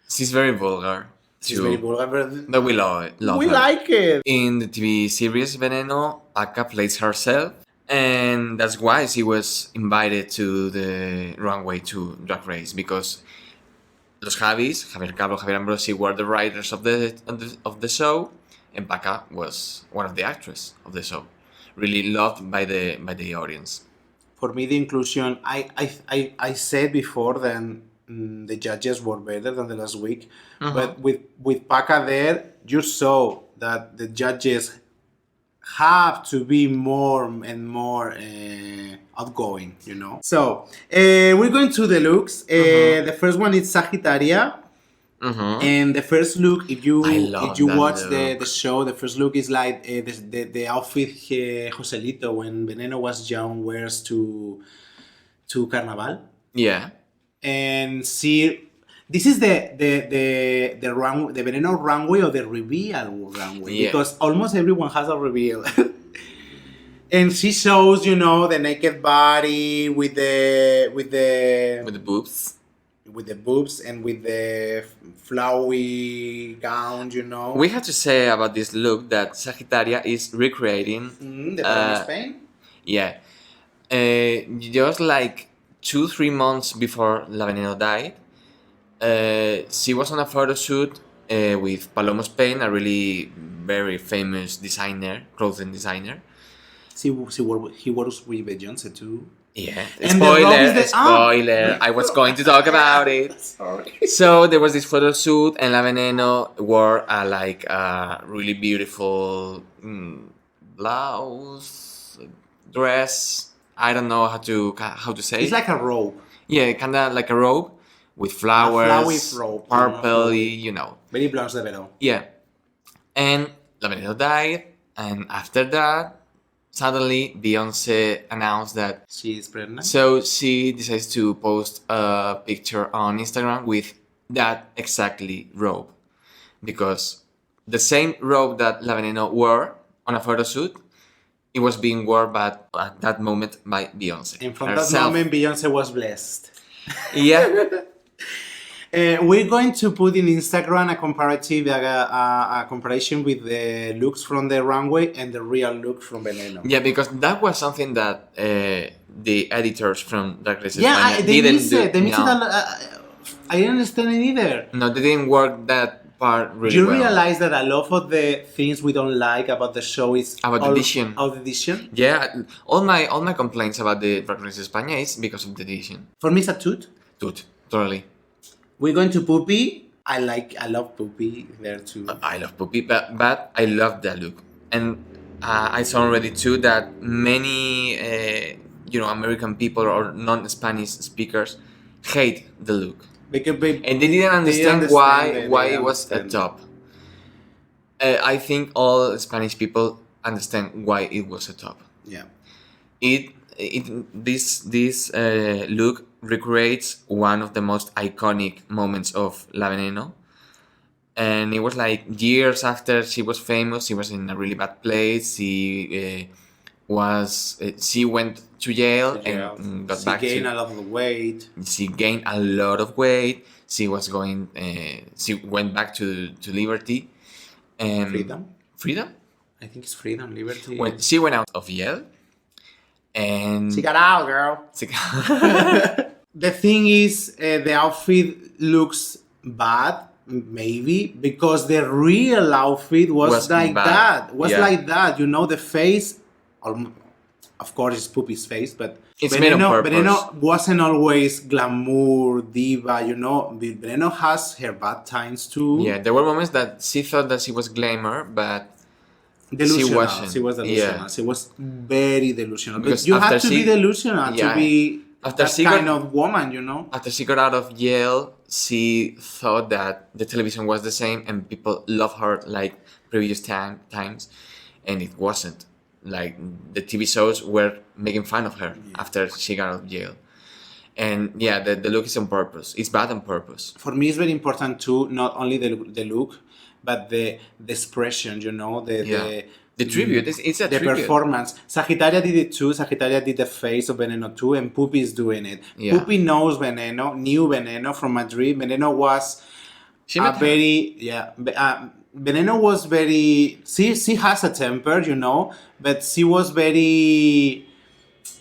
Speaker 5: She's very vulgar.
Speaker 4: She's very vulgar.
Speaker 5: But we love it.
Speaker 4: We like it.
Speaker 5: In the TV series Veneno, Paca plays herself, and that's why she was invited to the runway to Drag Race, because Los Javis, Javier Cabro, Javier Ambrosi, were the writers of the show, and Paca was one of the actresses of the show, really loved by the audience.
Speaker 4: For me, the inclusion, I said before that the judges were better than the last week, but with Paca there, you saw that the judges have to be more and more outgoing, you know. So we're going to the looks. The first one is Sagittaria. And the first look, if you watch the show, the first look is like the outfit Joselito when Veneno was young wears to Carnaval.
Speaker 5: Yeah.
Speaker 4: And see, this is the runway, the Veneno runway or the reveal runway, because almost everyone has a reveal. And she shows, you know, the naked body with the
Speaker 5: boobs.
Speaker 4: With the boobs and with the flowy gown, you know.
Speaker 5: We have to say about this look that Sagittaria is recreating
Speaker 4: the one in Spain.
Speaker 5: Yeah, just like 2-3 months before La Veneno died, she was on a photo shoot with Palomo Spain, a really very famous designer, clothing designer.
Speaker 4: He works with Beyoncé too.
Speaker 5: Yeah,
Speaker 4: And
Speaker 5: spoiler. I was going to talk about it.
Speaker 4: Sorry.
Speaker 5: So there was this photo shoot, and La Veneno wore a really beautiful blouse, dress. I don't know how to say.
Speaker 4: It's like a robe.
Speaker 5: Yeah, kind of like a robe with flowers,
Speaker 4: a flowy robe,
Speaker 5: purpley, you know.
Speaker 4: Very Blanche de Verão.
Speaker 5: Yeah, and La Veneno died, and after that, suddenly Beyonce announced that
Speaker 4: she is pregnant.
Speaker 5: So she decides to post a picture on Instagram with that exactly robe, because the same robe that La Veneno wore on a photo shoot, it was being worn at that moment by Beyonce.
Speaker 4: And from that moment, Beyonce was blessed.
Speaker 5: Yeah.
Speaker 4: We're going to put in Instagram a comparative, a comparison with the looks from the runway and the real look from Veneno.
Speaker 5: Yeah, because that was something that the editors from Drag Race
Speaker 4: España
Speaker 5: didn't do.
Speaker 4: They missed it. I didn't understand it either.
Speaker 5: No, they didn't work that part really
Speaker 4: you
Speaker 5: well.
Speaker 4: You realize that a lot of the things we don't like about the show is
Speaker 5: about the edition.
Speaker 4: Of the edition?
Speaker 5: Yeah, all my complaints about the Drag Race España is because of the edition.
Speaker 4: For me, it's a toot.
Speaker 5: Toot, totally.
Speaker 4: We're going to Puppy. I love Puppy there too.
Speaker 5: I love Puppy, but I love that look. And I saw already too that many American people or non-Spanish speakers hate the look. And they didn't understand why it was a top. I think all Spanish people understand why it was a top.
Speaker 4: Yeah.
Speaker 5: This look recreates one of the most iconic moments of La Veneno, And it was like years after she was famous. She was in a really bad place. She went to jail and got back.
Speaker 4: She gained a lot of weight.
Speaker 5: She gained a lot of weight. She went back to liberty and freedom.
Speaker 4: I think it's freedom, liberty.
Speaker 5: When she went out of jail, and
Speaker 4: she got out, girl. The thing is, the outfit looks bad, maybe because the real outfit was like
Speaker 5: bad.
Speaker 4: that. Like that, you know, the face. Of course, it's Poopy's face, but
Speaker 5: it's made on purpose.
Speaker 4: Veneno wasn't always glamour, diva, you know. Veneno has her bad times too.
Speaker 5: Yeah, there were moments that she thought that she was glamour, but
Speaker 4: delusional.
Speaker 5: She wasn't.
Speaker 4: She was delusional. Yeah. She was very delusional.
Speaker 5: Because
Speaker 4: but you have to be delusional to be that kind of woman, you know.
Speaker 5: After she got out of jail, she thought that the television was the same and people loved her like previous times, and it wasn't. Like the TV shows were making fun of her after she got out of jail. And yeah, the look is on purpose. It's bad on purpose.
Speaker 4: For me, it's very important too, not only the look, but the expression, you know, the
Speaker 5: tribute. It's a tribute.
Speaker 4: The performance. Sagittaria did it too. Sagittaria did the face of Veneno too, and Poopy is doing it. Yeah. Poopy knows Veneno, knew Veneno from Madrid. Veneno was Veneno was very. She has a temper, you know, but she was very,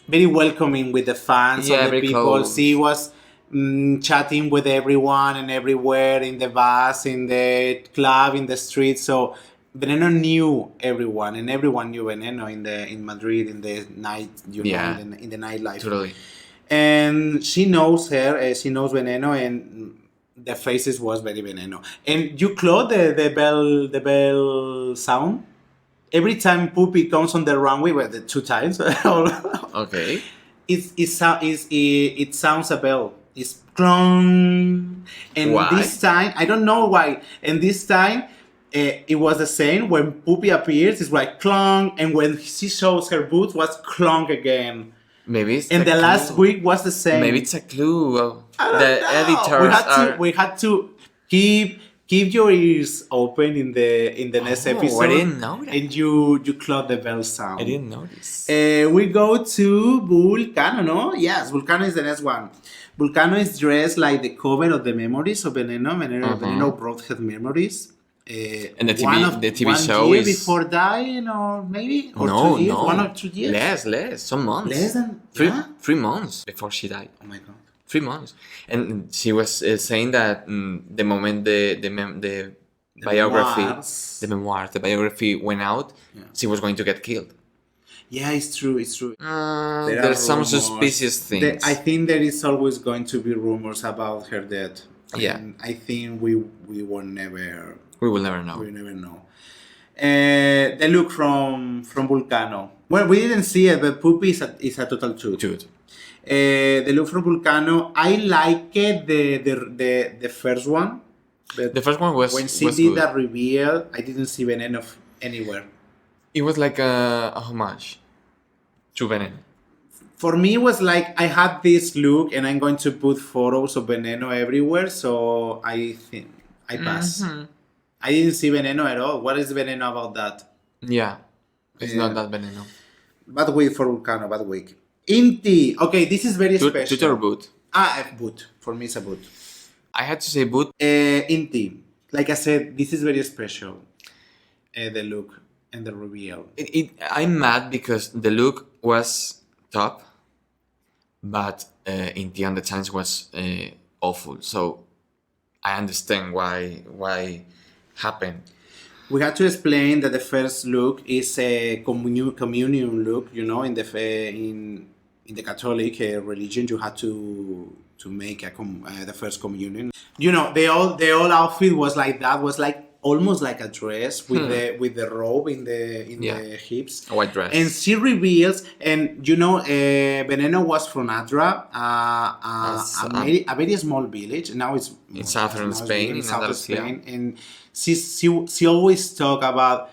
Speaker 4: very welcoming with the fans and the people. Close. She was chatting with everyone and everywhere, in the bus, in the club, in the street. So Veneno knew everyone, and everyone knew Veneno in Madrid in the night, you know, in the nightlife.
Speaker 5: Totally.
Speaker 4: And she knows her. She knows Veneno, and the faces was very Veneno. And you close the bell sound every time Poopy comes on the runway. Well, the 2 times.
Speaker 5: Okay.
Speaker 4: It sounds a bell. It's clong. And
Speaker 5: why?
Speaker 4: This time, I don't know why. And this time, it was the same. When Poopy appears, it's like clong. And when she shows her boots, was clong again.
Speaker 5: Maybe it's
Speaker 4: and the clue. Last week was the same.
Speaker 5: Maybe it's a clue.
Speaker 4: The editors we had to keep your ears open in the next episode.
Speaker 5: I didn't know that.
Speaker 4: And you close the bell sound.
Speaker 5: I didn't notice.
Speaker 4: We go to Vulcano, no? Yes, Vulcano is the next one. Vulcano is dressed like the cover of the Memories of Veneno. Veneno brought her memories.
Speaker 5: And the TV show
Speaker 4: year
Speaker 5: is
Speaker 4: before dying, or maybe 2 years, 1 or 2 years.
Speaker 5: Less, some months.
Speaker 4: Less than
Speaker 5: 3 months before she died.
Speaker 4: Oh my god,
Speaker 5: 3 months. And she was saying that the moment the biography went out, she was going to get killed.
Speaker 4: Yeah, it's true.
Speaker 5: There's some suspicious things.
Speaker 4: I think there is always going to be rumors about her death.
Speaker 5: Yeah,
Speaker 4: and I think we will never.
Speaker 5: We will never know.
Speaker 4: We will never know. The look from Vulcano. Well, we didn't see it, but Poopy is a total shoot. The look from Vulcano, I like it. The first one.
Speaker 5: The first one was
Speaker 4: when she did
Speaker 5: good.
Speaker 4: That reveal. I didn't see Veneno anywhere.
Speaker 5: It was like a homage to Veneno.
Speaker 4: For me, it was like I had this look, and I'm going to put photos of Veneno everywhere. So I think I pass. Mm-hmm. I didn't see Veneno at all. What is Veneno about that?
Speaker 5: Yeah, it's not that Veneno.
Speaker 4: Bad week for Vulcano, bad week. Inti. Okay, this is very special.
Speaker 5: Tutor boot.
Speaker 4: Boot. For me, it's a boot.
Speaker 5: I had to say boot.
Speaker 4: Inti. Like I said, this is very special. The look and the reveal.
Speaker 5: I'm mad because the look was top, but Inti on the times was awful. So I understand why happened.
Speaker 4: We had to explain that the first look is a communion look. You know, in the Catholic religion, you had to make the first communion. You know, the old outfit was like that. Was like almost like a dress with the robe in the hips.
Speaker 5: A white dress.
Speaker 4: And she reveals, and you know, Veneno was from Adra, a very small village. Now it's
Speaker 5: in southern Spain, in southern Spain,
Speaker 4: and she always talk about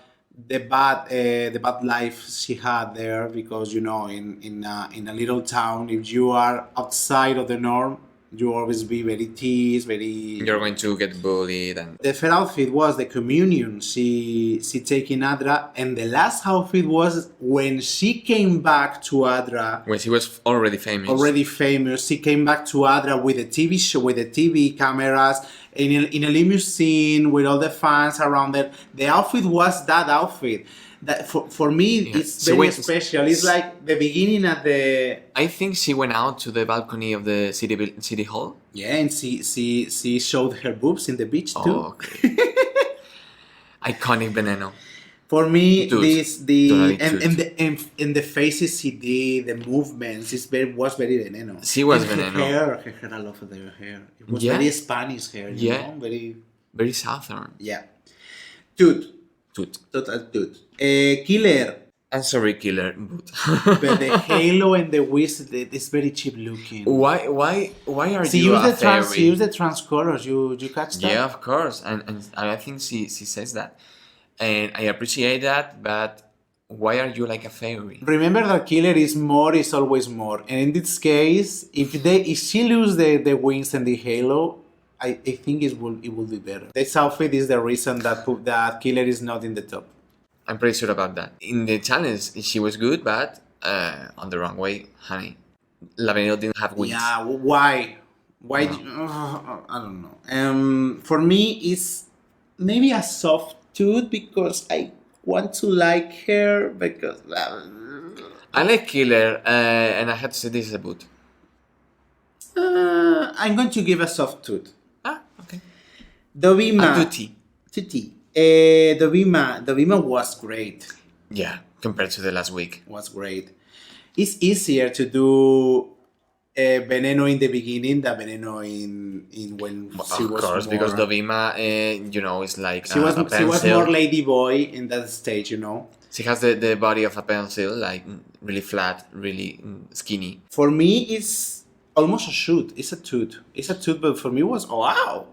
Speaker 4: the bad life she had there, because you know, in a little town, if you are outside of the norm, You always be very teased, very...
Speaker 5: You're going to get bullied. And
Speaker 4: The first outfit was the communion. She taking Adra, and the last outfit was when she came back to Adra.
Speaker 5: when she was already famous.
Speaker 4: She came back to Adra with a TV show, with the TV cameras, in a limousine with all the fans around there. The outfit was that outfit. That for me, it's very special. It's like the beginning at the...
Speaker 5: I think she went out to the balcony of the city hall.
Speaker 4: Yeah, and she showed her boobs in the beach too.
Speaker 5: Oh, okay. Iconic Veneno.
Speaker 4: For me,
Speaker 5: Dude,
Speaker 4: and the faces she did, the movements, was very Veneno.
Speaker 5: She was
Speaker 4: and
Speaker 5: Veneno.
Speaker 4: Her hair, I love her hair. It was very Spanish hair, you know?
Speaker 5: Very southern.
Speaker 4: Yeah. Toot.
Speaker 5: Toot.
Speaker 4: Total toot. Killer.
Speaker 5: I'm sorry, Killer.
Speaker 4: But the halo and the wrist, it's very cheap looking.
Speaker 5: Why are you a fairy?
Speaker 4: She used the trans colors. You catch that?
Speaker 5: Yeah, of course. And I think she says that. And I appreciate that, but why are you like a fairy?
Speaker 4: Remember that Killer is always more. And in this case, if she lose the wings and the halo, I think it will be better. This outfit is the reason that Killer is not in the top.
Speaker 5: I'm pretty sure about that. In the challenge, she was good, but on the runway, honey, La Veneno didn't have wings.
Speaker 4: Yeah, why? Why?
Speaker 5: No.
Speaker 4: I don't know. For me, it's maybe a soft tooth because I want to like her because...
Speaker 5: I like Killer, and I had to say this is a boot.
Speaker 4: I'm going to give a soft tooth.
Speaker 5: Ah, okay.
Speaker 4: Dovima.
Speaker 5: A tutti.
Speaker 4: Tutti. Dovima was great.
Speaker 5: Yeah, compared to the last week.
Speaker 4: Was great. It's easier to do Veneno in the beginning than Veneno in when she was.
Speaker 5: Of course,
Speaker 4: more,
Speaker 5: because Dovima, is like
Speaker 4: she was
Speaker 5: pencil.
Speaker 4: more ladyboy in that stage, you know.
Speaker 5: She has the body of a pencil, like really flat, really skinny.
Speaker 4: For me, it's almost a shoot. It's a toot. It's a toot, but for me, it was wow.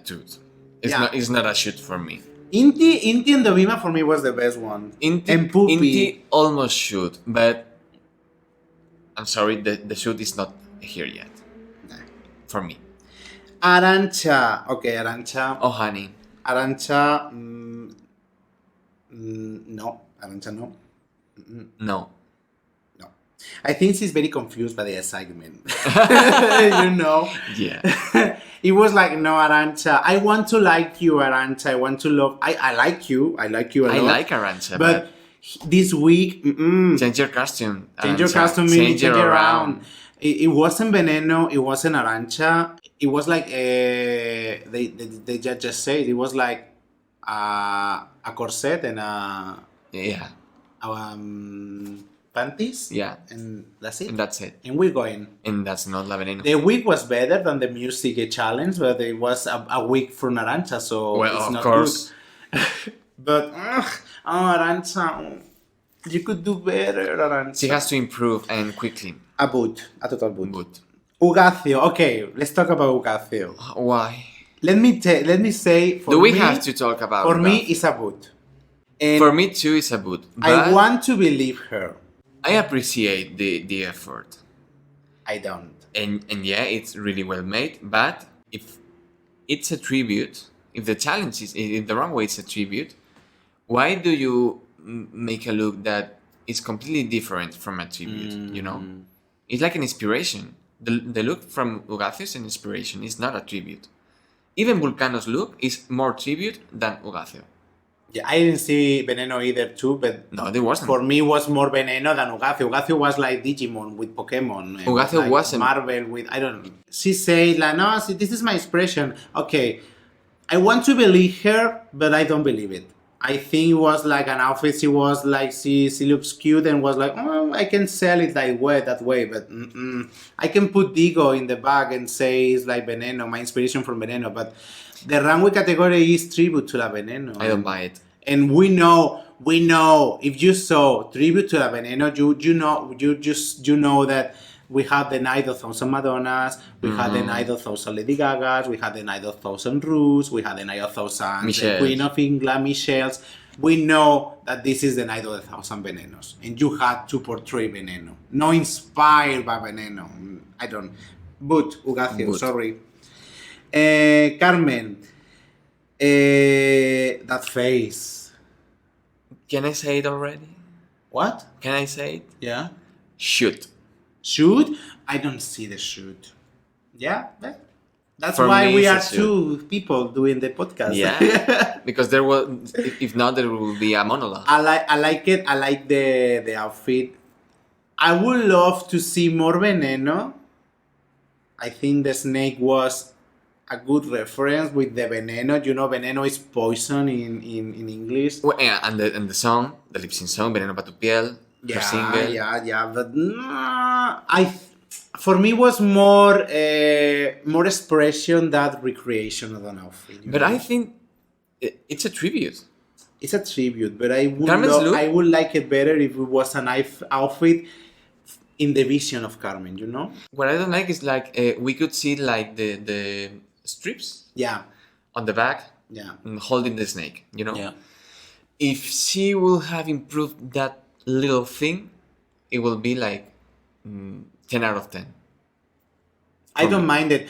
Speaker 5: Dude, it's not a shoot for me.
Speaker 4: Inti and Dovima for me was the best one.
Speaker 5: Inti almost shoot, but I'm sorry, the shoot is not here yet.
Speaker 4: Nah.
Speaker 5: For me.
Speaker 4: Arantxa. Okay, Arantxa.
Speaker 5: Oh, honey.
Speaker 4: Arantxa. No. Arantxa, no.
Speaker 5: No.
Speaker 4: No. I think she's very confused by the assignment. You know?
Speaker 5: Yeah.
Speaker 4: It was like, no, Arantxa, I want to like you, Arantxa. I want to love... I like you. I like you a lot.
Speaker 5: I like Arantxa,
Speaker 4: but this week...
Speaker 5: Change your costume.
Speaker 4: Change your costume, change it around. It wasn't Veneno. It wasn't Arantxa. It was like... They just said it was like a corset and a...
Speaker 5: Yeah.
Speaker 4: Panties.
Speaker 5: Yeah.
Speaker 4: And that's it.
Speaker 5: And that's it.
Speaker 4: And we're going.
Speaker 5: And that's not La Veneno.
Speaker 4: The week was better than the music challenge, but it was a week for Arantxa, so
Speaker 5: well,
Speaker 4: it's
Speaker 5: of
Speaker 4: not
Speaker 5: course.
Speaker 4: Good. But Arantxa, you could do better, Arantxa.
Speaker 5: She has to improve and quickly.
Speaker 4: A total boot.
Speaker 5: Boot.
Speaker 4: Ugacio. Okay, let's talk about Ugacio.
Speaker 5: Why?
Speaker 4: Let me say.
Speaker 5: Do we have to talk about?
Speaker 4: For me,
Speaker 5: Ugacio?
Speaker 4: it's a boot. And
Speaker 5: for me too, it's a boot. But
Speaker 4: I want to believe her.
Speaker 5: I appreciate the effort.
Speaker 4: I don't.
Speaker 5: And yeah, it's really well made. But if it's a tribute, if the challenge is in the runway, it's a tribute. Why do you make a look that is completely different from a tribute? You know, it's like an inspiration. The look from Ugacio is an inspiration. It's not a tribute. Even Vulcano's look is more tribute than Ugacio.
Speaker 4: Yeah, I didn't see Veneno either too, but
Speaker 5: no, there wasn't.
Speaker 4: For me, it was more Veneno than Ugacio. Ugacio was like Digimon with Pokemon.
Speaker 5: Ugacio
Speaker 4: like
Speaker 5: wasn't.
Speaker 4: Marvel with, I don't know. She said like, no, see, this is my expression. Okay, I want to believe her, but I don't believe it. I think it was like an outfit. She was like, she looks cute and was like, oh, I can sell it that way, but I can put DIGO in the bag and say it's like Veneno, my inspiration from Veneno, but the runway category is tribute to La Veneno.
Speaker 5: I don't buy it.
Speaker 4: And we know, if you saw tribute to La Veneno, you know that we had the night of 1,000 Madonnas, we had the night of 1,000 Lady Gagas, we had the night of 1,000 Ruths, we had the night of 1,000 the Queen of England, Michelle's. We know that this is the night of the 1,000 Venenos, and you had to portray Veneno, not inspired by Veneno. I don't. Ugacio,
Speaker 5: Boot.
Speaker 4: sorry. Carmen, that face.
Speaker 5: Can I say it already?
Speaker 4: What?
Speaker 5: Can I say it?
Speaker 4: Yeah.
Speaker 5: Shoot.
Speaker 4: Shoot? I don't see the shoot. Yeah, that's
Speaker 5: For
Speaker 4: why
Speaker 5: me,
Speaker 4: we
Speaker 5: it's
Speaker 4: are
Speaker 5: a shoot.
Speaker 4: two people doing the podcast.
Speaker 5: Yeah. Because there was, if not, there will be a monologue.
Speaker 4: I like it. I like the outfit. I would love to see more Veneno. I think the snake was a good reference with the Veneno. You know, Veneno is poison in English.
Speaker 5: Well, yeah, and the song, the lip sync song, Veneno pa tu piel, her single.
Speaker 4: Yeah. But for me was more expression than recreation of an outfit.
Speaker 5: But I think it's a tribute.
Speaker 4: It's a tribute, but I
Speaker 5: Carmen's look?
Speaker 4: would like it better if it was an outfit in the vision of Carmen, you know?
Speaker 5: What I don't like is like we could see like the strips
Speaker 4: Yeah,
Speaker 5: on the back
Speaker 4: yeah.
Speaker 5: holding the snake, you know?
Speaker 4: Yeah.
Speaker 5: If she will have improved that little thing, it will be like 10 out of 10.
Speaker 4: I don't mind it.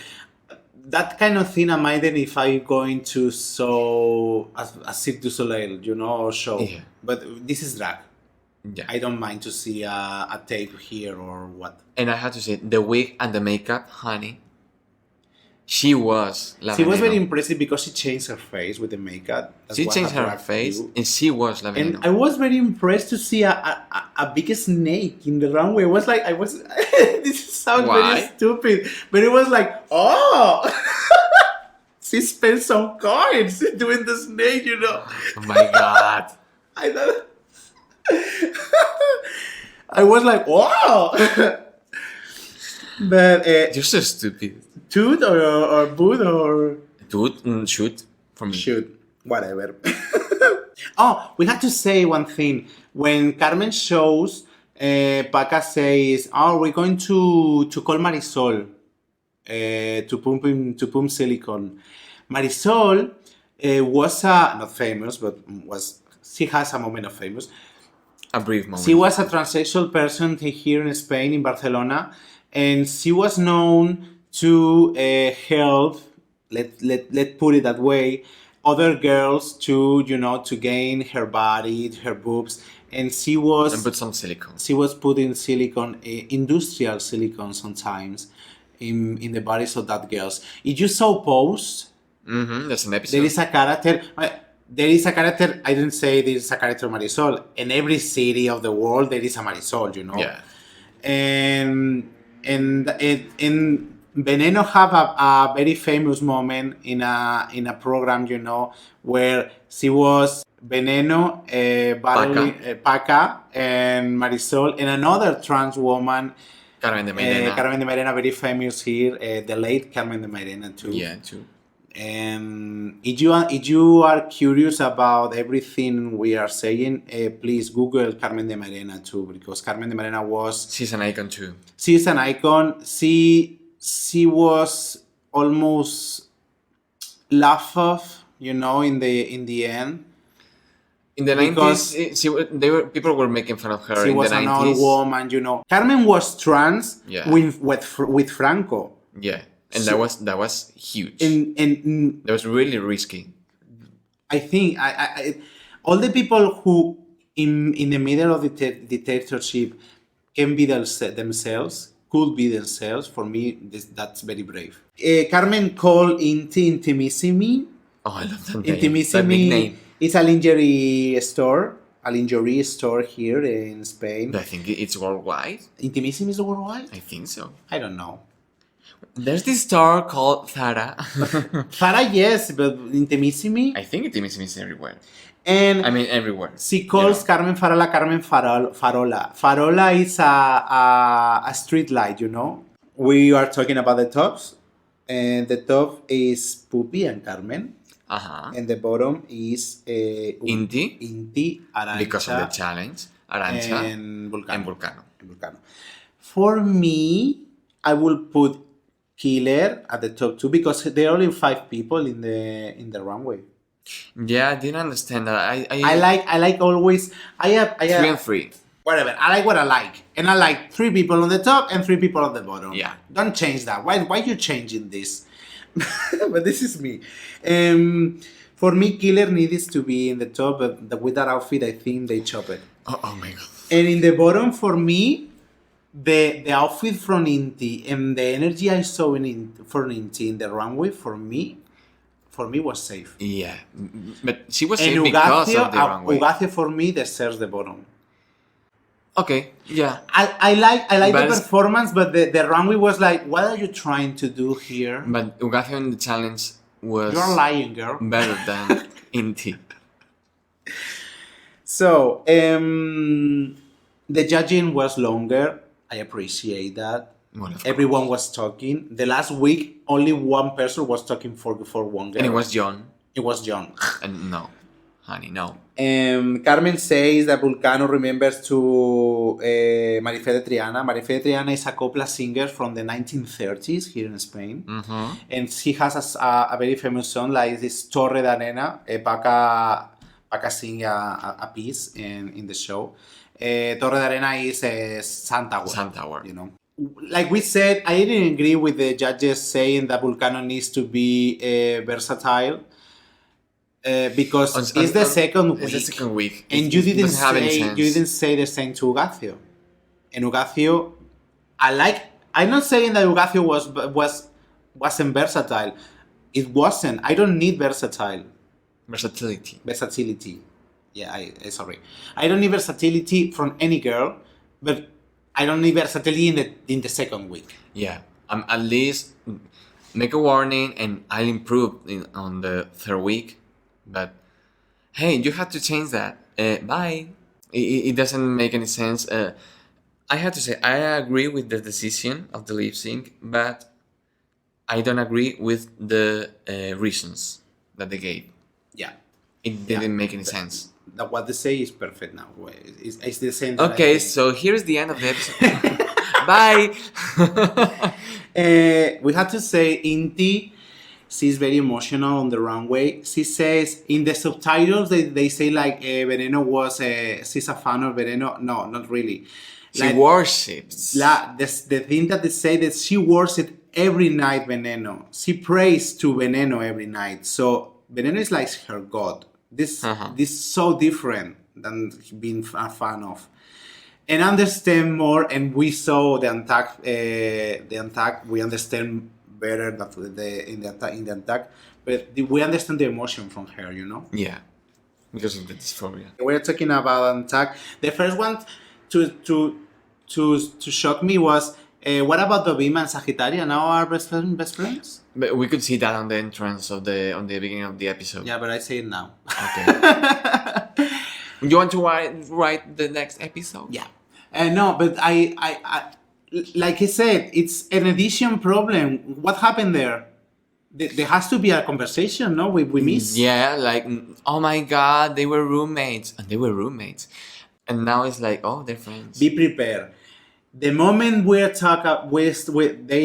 Speaker 4: That kind of thing I mind it if I'm going to show a Cirque du Soleil, you know, or show.
Speaker 5: Yeah.
Speaker 4: But this is drag.
Speaker 5: Yeah.
Speaker 4: I don't mind to see a tape here or what.
Speaker 5: And I have to say, the wig and the makeup, honey, she was La
Speaker 4: She was
Speaker 5: Veneno.
Speaker 4: very impressive because she changed her face with the makeup. That's
Speaker 5: She
Speaker 4: what
Speaker 5: changed her
Speaker 4: drag
Speaker 5: face
Speaker 4: do.
Speaker 5: and she was La Veneno.
Speaker 4: And I was very impressed to see a big snake in the runway. It was like, this sounds
Speaker 5: Why?
Speaker 4: very stupid, but it was like, oh, she spent some coins doing the snake, you know.
Speaker 5: Oh my god.
Speaker 4: I thought, I was like, wow. But
Speaker 5: You're so stupid.
Speaker 4: toot or boot or
Speaker 5: Dude, shoot for me.
Speaker 4: shoot, whatever. Oh, we have to say one thing. When Carmen shows, Paca says, "Oh, we're going to call Marisol to pump silicone." Marisol was not famous, but she has a moment of famous.
Speaker 5: A brief moment.
Speaker 4: She was a transsexual person here in Spain, in Barcelona, and she was known to help, let put it that way, other girls to gain her body, her boobs, and she was
Speaker 5: And put some silicone.
Speaker 4: she was putting silicone, industrial silicone sometimes, in the bodies of that girls. If you saw Pose,
Speaker 5: There's an episode.
Speaker 4: there is a character. I didn't say there is a character Marisol. In every city of the world, there is a Marisol, you know.
Speaker 5: Yeah.
Speaker 4: And Veneno have a very famous moment in a program, you know, where she was Veneno, Paca, and Marisol, and another trans woman,
Speaker 5: Carmen de Mairena.
Speaker 4: Carmen de Mairena, very famous here, the late Carmen de Mairena too.
Speaker 5: Yeah, too.
Speaker 4: And if you are curious about everything we are saying, please Google Carmen de Mairena too, because Carmen de Mairena
Speaker 5: She's an icon too.
Speaker 4: she's an icon. She was almost laughed off, you know, in the end.
Speaker 5: In the
Speaker 4: Because
Speaker 5: 90s, people were making fun of her.
Speaker 4: She
Speaker 5: in
Speaker 4: was
Speaker 5: the
Speaker 4: an
Speaker 5: 90s.
Speaker 4: old woman, you know. Carmen was trans
Speaker 5: Yeah.
Speaker 4: with Franco.
Speaker 5: Yeah, and
Speaker 4: So-
Speaker 5: that was huge.
Speaker 4: And
Speaker 5: That was really risky.
Speaker 4: I think I all the people who in the middle of the dictatorship can be themselves, could be themselves. For me, that's very brave. Carmen called Intimissimi.
Speaker 5: Oh, I love that name. That
Speaker 4: Intimissimi
Speaker 5: nickname.
Speaker 4: is a lingerie store here in Spain.
Speaker 5: But I think it's worldwide.
Speaker 4: Intimissimi is worldwide?
Speaker 5: I think so.
Speaker 4: I don't know.
Speaker 5: There's this store called Zara.
Speaker 4: Zara, yes, but Intimissimi.
Speaker 5: I think Intimism is everywhere.
Speaker 4: And
Speaker 5: I mean, everywhere.
Speaker 4: she calls Carmen Farola Farola. Farola is a street light, you know. We are talking about the tops, and the top is Pupi and Carmen, and the bottom is Inti, Arancha,
Speaker 5: Because of the challenge. Arancha
Speaker 4: and Vulcano. For me, I will put Killer at the top too, because there are only 5 people in the runway.
Speaker 5: Yeah, I didn't understand that.
Speaker 4: I like always. I have
Speaker 5: 3 and 3.
Speaker 4: Whatever. I like what I like. And I like 3 people on the top and 3 people on the bottom.
Speaker 5: Yeah.
Speaker 4: Don't change that. Why you changing this? But this is me. For me, Killer needs to be in the top, but with that outfit, I think they chop it.
Speaker 5: Oh my god.
Speaker 4: And in the bottom, for me, the outfit from Inti and the energy I saw from Inti in the runway, for me was safe.
Speaker 5: Yeah, but she was
Speaker 4: And
Speaker 5: safe because of the runway.
Speaker 4: Ugacio for me deserves the bottom.
Speaker 5: Okay, yeah.
Speaker 4: I like
Speaker 5: But
Speaker 4: the performance, but the runway was like, what are you trying to do here?
Speaker 5: But Ugacio in the challenge was
Speaker 4: You're lying, girl.
Speaker 5: better than Inti.
Speaker 4: So, the judging was longer. I appreciate that.
Speaker 5: Well, of
Speaker 4: Everyone was talking. The last week, only one person was talking for one girl.
Speaker 5: And it was John.
Speaker 4: It was John.
Speaker 5: And no, honey, no.
Speaker 4: Carmen says that Vulcano remembers to Marife de Triana. Marife de Triana is a copla singer from the 1930s here in Spain.
Speaker 5: Mm-hmm.
Speaker 4: And she has a very famous song like this Torre de Arena. Paca sing a piece in the show. Torre de Arena is Sun Tower. You know. Like we said, I didn't agree with the judges saying that Vulcano needs to be versatile. Because it's the second week.
Speaker 5: It's the second week.
Speaker 4: And you didn't say the same to Ugacio. And Ugacio, I'm not saying that Ugacio wasn't versatile. It wasn't. I don't need versatility. Yeah, sorry. I don't need versatility from any girl, but I don't need versatility in the second week.
Speaker 5: Yeah, at least make a warning, and I'll improve on the third week. But hey, you have to change that. Bye. It doesn't make any sense. I have to say, I agree with the decision of the lip sync, but I don't agree with the reasons that they gave.
Speaker 4: Yeah.
Speaker 5: It didn't make any sense.
Speaker 4: What they say is perfect now. It's the same.
Speaker 5: Okay, so here's the end of the episode. Bye.
Speaker 4: We have to say, Inti, she's very emotional on the runway. She says in the subtitles they say like Veneno was she's a fan of Veneno. No, not really.
Speaker 5: She worships.
Speaker 4: The thing that they say that she worships every night Veneno. She prays to Veneno every night. So Veneno is like her god. This is so different than being a fan of. And understand more, and we saw the attack. We understand better than in the attack, but we understand the emotion from her, you know.
Speaker 5: Yeah, because of the dysphoria.
Speaker 4: We're talking about attack. The first one to shock me was what about Dovima and Sagittaria? Now are best friends?
Speaker 5: But we could see that on the entrance of on the beginning of the episode.
Speaker 4: Yeah, but I say it now.
Speaker 5: Okay. You want to write the next episode?
Speaker 4: Yeah. No, but I like I said, it's an edition problem. What happened there? There has to be a conversation, no? We miss.
Speaker 5: Yeah, like, oh my god, they were roommates. And they were roommates. And now it's like, oh, they're friends.
Speaker 4: Be prepared. The moment they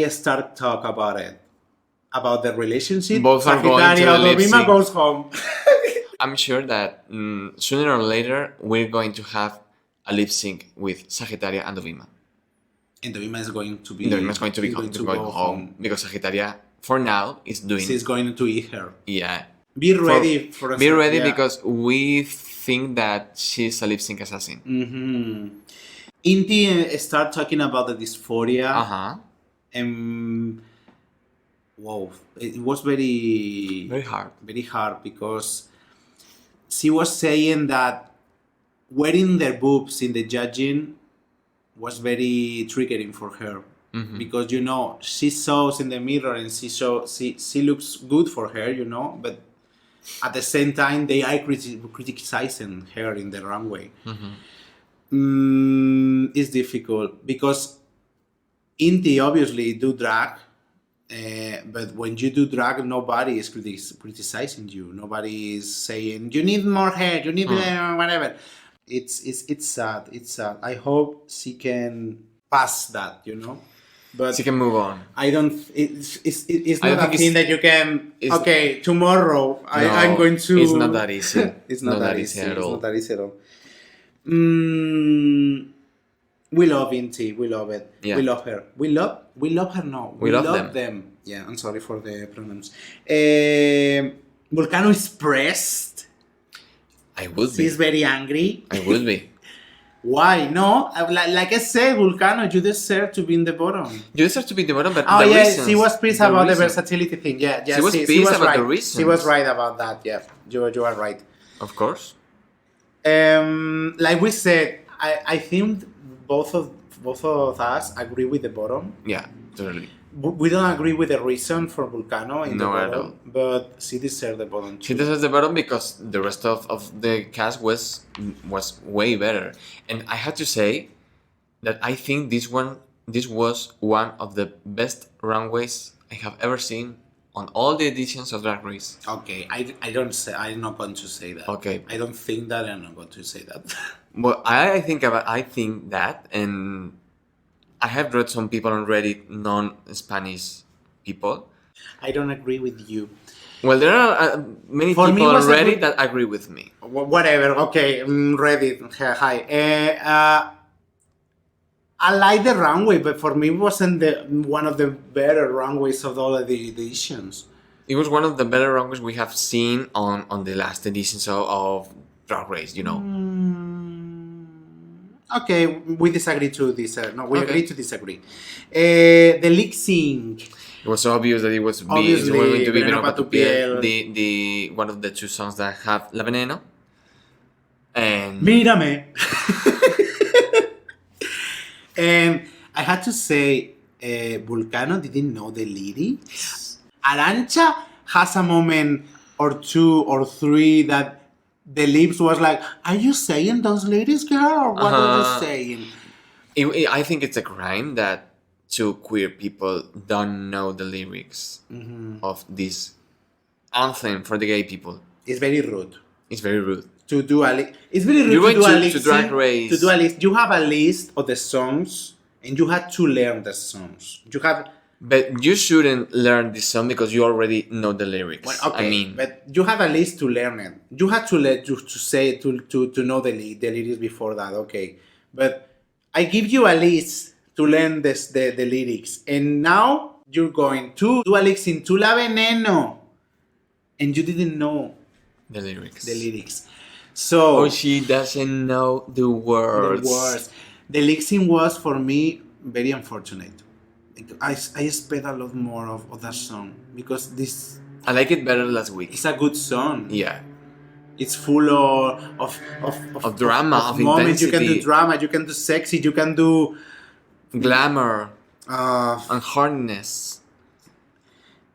Speaker 4: start talk about it, about the relationship,
Speaker 5: both are going to the lip sync.
Speaker 4: Goes home.
Speaker 5: I'm sure that sooner or later we're going to have a lip sync with Sagittaria and Dovima.
Speaker 4: And Dovima is going to be.
Speaker 5: Dovima is going to be going home because Sagittaria, for now, is doing.
Speaker 4: She's going to eat her.
Speaker 5: Yeah.
Speaker 4: Be ready
Speaker 5: because we think that she's a lip sync assassin.
Speaker 4: Mm-hmm. Inti start talking about the dysphoria. And wow, it was very hard because she was saying that wearing their boobs in the judging was very triggering for her. Mm-hmm. Because you know she sews in the mirror and she looks good for her, you know, but at the same time they are criticizing her in the runway. Mm-hmm. It's difficult because Inti obviously do drag, but when you do drag, nobody is criticizing you. Nobody is saying you need more hair, you need whatever. It's sad. It's sad. I hope she can pass that, you know. But
Speaker 5: she can move on.
Speaker 4: I don't. It's not a thing that you can. Okay, tomorrow I'm going to.
Speaker 5: It's not that easy.
Speaker 4: It's not that easy
Speaker 5: at all.
Speaker 4: It's not that easy at all. We love Inti. We love it.
Speaker 5: Yeah.
Speaker 4: We love her. We love her. No,
Speaker 5: We love
Speaker 4: them. Yeah, I'm sorry for the pronouns. Vulcano is pressed.
Speaker 5: I would be.
Speaker 4: She's very angry.
Speaker 5: I would be.
Speaker 4: Why? No, like I said, Vulcano, you deserve to be in the bottom.
Speaker 5: You deserve to be the bottom, but
Speaker 4: Oh
Speaker 5: the
Speaker 4: yeah,
Speaker 5: reasons,
Speaker 4: she was pissed about the
Speaker 5: reason.
Speaker 4: versatility thing. Yeah,
Speaker 5: She was pissed about
Speaker 4: right.
Speaker 5: the reasons.
Speaker 4: She was right about that. Yeah, you are right.
Speaker 5: Of course.
Speaker 4: Like we said, I think both of us agree with the bottom.
Speaker 5: Yeah, totally.
Speaker 4: We don't agree with the reason for Vulcano in the
Speaker 5: No, I
Speaker 4: bottom,
Speaker 5: don't.
Speaker 4: but she deserves the bottom
Speaker 5: She
Speaker 4: too.
Speaker 5: deserves the bottom because the rest of the cast was way better. And I have to say that I think this was one of the best runways I have ever seen on all the editions of Drag Race.
Speaker 4: Okay, I'm not going to say that.
Speaker 5: Okay.
Speaker 4: I don't think that. I'm not going to say that.
Speaker 5: Well, I think that, and I have read some people on Reddit, non-Spanish people.
Speaker 4: I don't agree with you.
Speaker 5: Well, there are many
Speaker 4: For me,
Speaker 5: people on
Speaker 4: was a
Speaker 5: Reddit
Speaker 4: good-
Speaker 5: that agree with me.
Speaker 4: Whatever. Okay, Reddit. Hi. I like the runway, but for me, it wasn't one of the better runways of all of the editions.
Speaker 5: It was one of the better runways we have seen on the last editions of Drag Race, you know.
Speaker 4: Okay, we disagree to this. No, we
Speaker 5: Okay.
Speaker 4: agree to disagree. The lip sync.
Speaker 5: It was obvious that it was
Speaker 4: Obviously,
Speaker 5: going to be
Speaker 4: Veneno
Speaker 5: Veneno
Speaker 4: pa' tu
Speaker 5: pa' tu piel,
Speaker 4: piel.
Speaker 5: the one of the two songs that have La Veneno. And
Speaker 4: Mírame. And I had to say, Vulcano didn't know the lyrics. Arancha has a moment or two or three that the lips was like, "Are you saying those lyrics, girl? Or what are you saying?"
Speaker 5: I think it's a crime that two queer people don't know the lyrics of this anthem for the gay people.
Speaker 4: It's very rude.
Speaker 5: It's very rude.
Speaker 4: To do a list. It's very rude
Speaker 5: You're
Speaker 4: to do
Speaker 5: going
Speaker 4: a
Speaker 5: to
Speaker 4: list.
Speaker 5: Drag Race.
Speaker 4: To do a list. You have a list of the songs and you had to learn the songs. You have...
Speaker 5: But you shouldn't learn this song because you already know the lyrics.
Speaker 4: Well, okay,
Speaker 5: I mean,
Speaker 4: but you have a list to learn it. You had to to know the lyrics before that, okay. But I give you a list to learn the lyrics. And now you're going to do a list into La Veneno. And you didn't know
Speaker 5: the lyrics.
Speaker 4: the lyrics. So...
Speaker 5: Oh, she doesn't know the words.
Speaker 4: The words. The lip sync was for me very unfortunate. I expect a lot more of that song because this
Speaker 5: I like it better last week.
Speaker 4: it's a good song.
Speaker 5: Yeah.
Speaker 4: It's full
Speaker 5: Of drama, of
Speaker 4: moments. You can do
Speaker 5: intensity.
Speaker 4: drama, you can do sexy, you can do
Speaker 5: Glamour and hardness.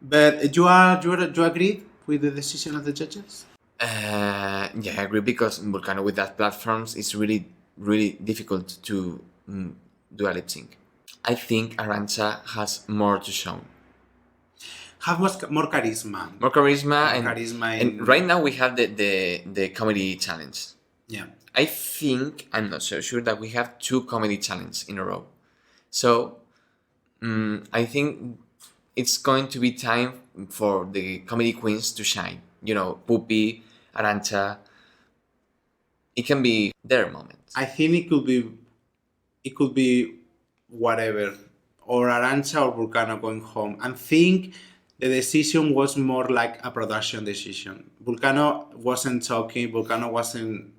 Speaker 4: but you agreed with the decision of the judges?
Speaker 5: Yeah, I agree because Vulcano with that platforms is really, really difficult to do a lip sync. I think Arantxa has more to show.
Speaker 4: Have more charisma.
Speaker 5: More charisma,
Speaker 4: More charisma
Speaker 5: and right now we have the comedy challenge.
Speaker 4: Yeah.
Speaker 5: I think, I'm not so sure that we have 2 comedy challenges in a row. So, I think it's going to be time for the comedy queens to shine. You know, Pupi, Arantxa. It can be their moment.
Speaker 4: I think it could be whatever, or Arantxa or Vulcano going home. I think the decision was more like a production decision. Vulcano wasn't talking, Vulcano wasn't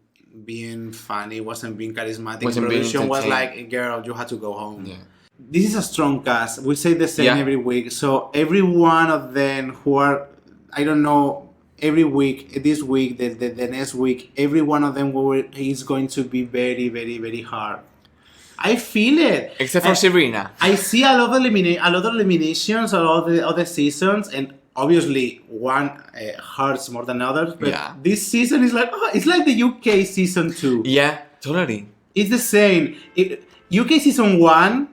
Speaker 4: being funny, wasn't being charismatic.
Speaker 5: Wasn't being
Speaker 4: Production was
Speaker 5: entertaining.
Speaker 4: like, girl, you had to go home.
Speaker 5: Yeah.
Speaker 4: This is a strong cast. We say the same
Speaker 5: Yeah.
Speaker 4: every week. So every one of them who are, I don't know, every week, this week, the next week, every one of them is going to be very, very, very hard. I feel it.
Speaker 5: Except for Serena.
Speaker 4: I see a lot of eliminations of all the other seasons, and obviously one hurts more than others. But
Speaker 5: Yeah.
Speaker 4: this season is like it's like the UK season 2.
Speaker 5: Yeah, totally.
Speaker 4: It's the same. UK season 1.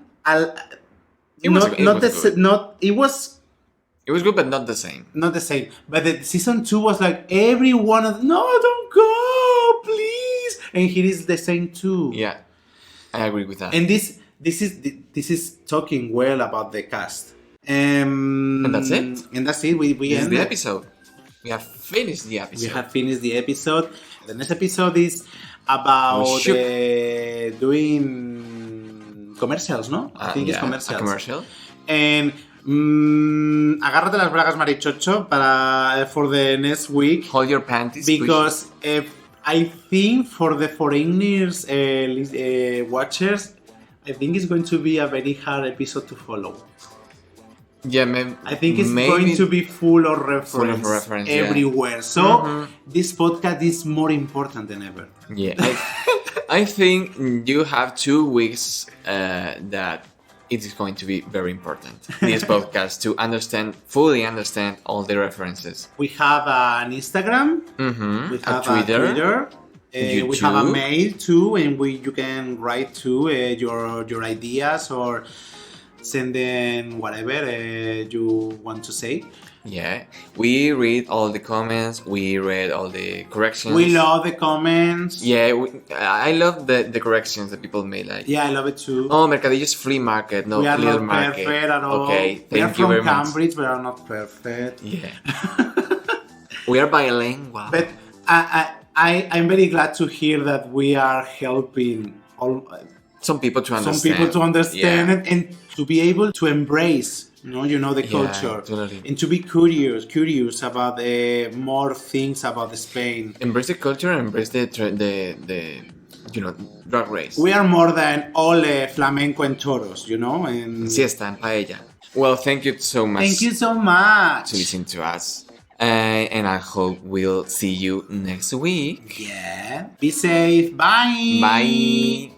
Speaker 5: It was good. It was good, but not the same.
Speaker 4: Not the same. But the season 2 was like every one of no, don't go, please. And here is the same too.
Speaker 5: Yeah, I agree with that.
Speaker 4: And this is talking well about the cast. And
Speaker 5: that's it.
Speaker 4: And that's it. We
Speaker 5: This is
Speaker 4: end
Speaker 5: the
Speaker 4: it.
Speaker 5: episode. We have finished the episode.
Speaker 4: We have finished the episode. The next episode is about doing commercials, no? I think it's commercials.
Speaker 5: A commercial.
Speaker 4: And agárrate las bragas, Marichocho, for the next week.
Speaker 5: Hold your panties.
Speaker 4: Because I think for the foreigners watchers, I think it's going to be a very hard episode to follow.
Speaker 5: Yeah, maybe.
Speaker 4: I think it's going to be full of reference everywhere.
Speaker 5: Yeah.
Speaker 4: So this podcast is more important than ever.
Speaker 5: Yeah, I think you have 2 weeks that it is going to be very important, this podcast, to fully understand all the references.
Speaker 4: We have an Instagram. We have a Twitter. We have a mail too, and you can write to your ideas or send in whatever you want to say.
Speaker 5: Yeah, we read all the comments, we read all the corrections.
Speaker 4: We love the comments.
Speaker 5: Yeah, I love the corrections that people made. Like,
Speaker 4: yeah, I love it too.
Speaker 5: Oh, Mercadillo's free market, no little market.
Speaker 4: We are not perfect at all.
Speaker 5: Okay, thank you very much.
Speaker 4: We are from Cambridge, but are not perfect.
Speaker 5: Yeah. We are bilingual.
Speaker 4: But I'm very glad to hear that we are helping
Speaker 5: some people to understand.
Speaker 4: And to be able to embrace, the culture,
Speaker 5: totally.
Speaker 4: And to be curious about more things about Spain.
Speaker 5: Embrace the culture and embrace the drag race.
Speaker 4: We are more than all flamenco and toros, and
Speaker 5: siesta and paella. Well, thank you so much.
Speaker 4: Thank you so much
Speaker 5: to listen to us. And I hope we'll see you next week.
Speaker 4: Yeah. Be safe. Bye.
Speaker 5: Bye.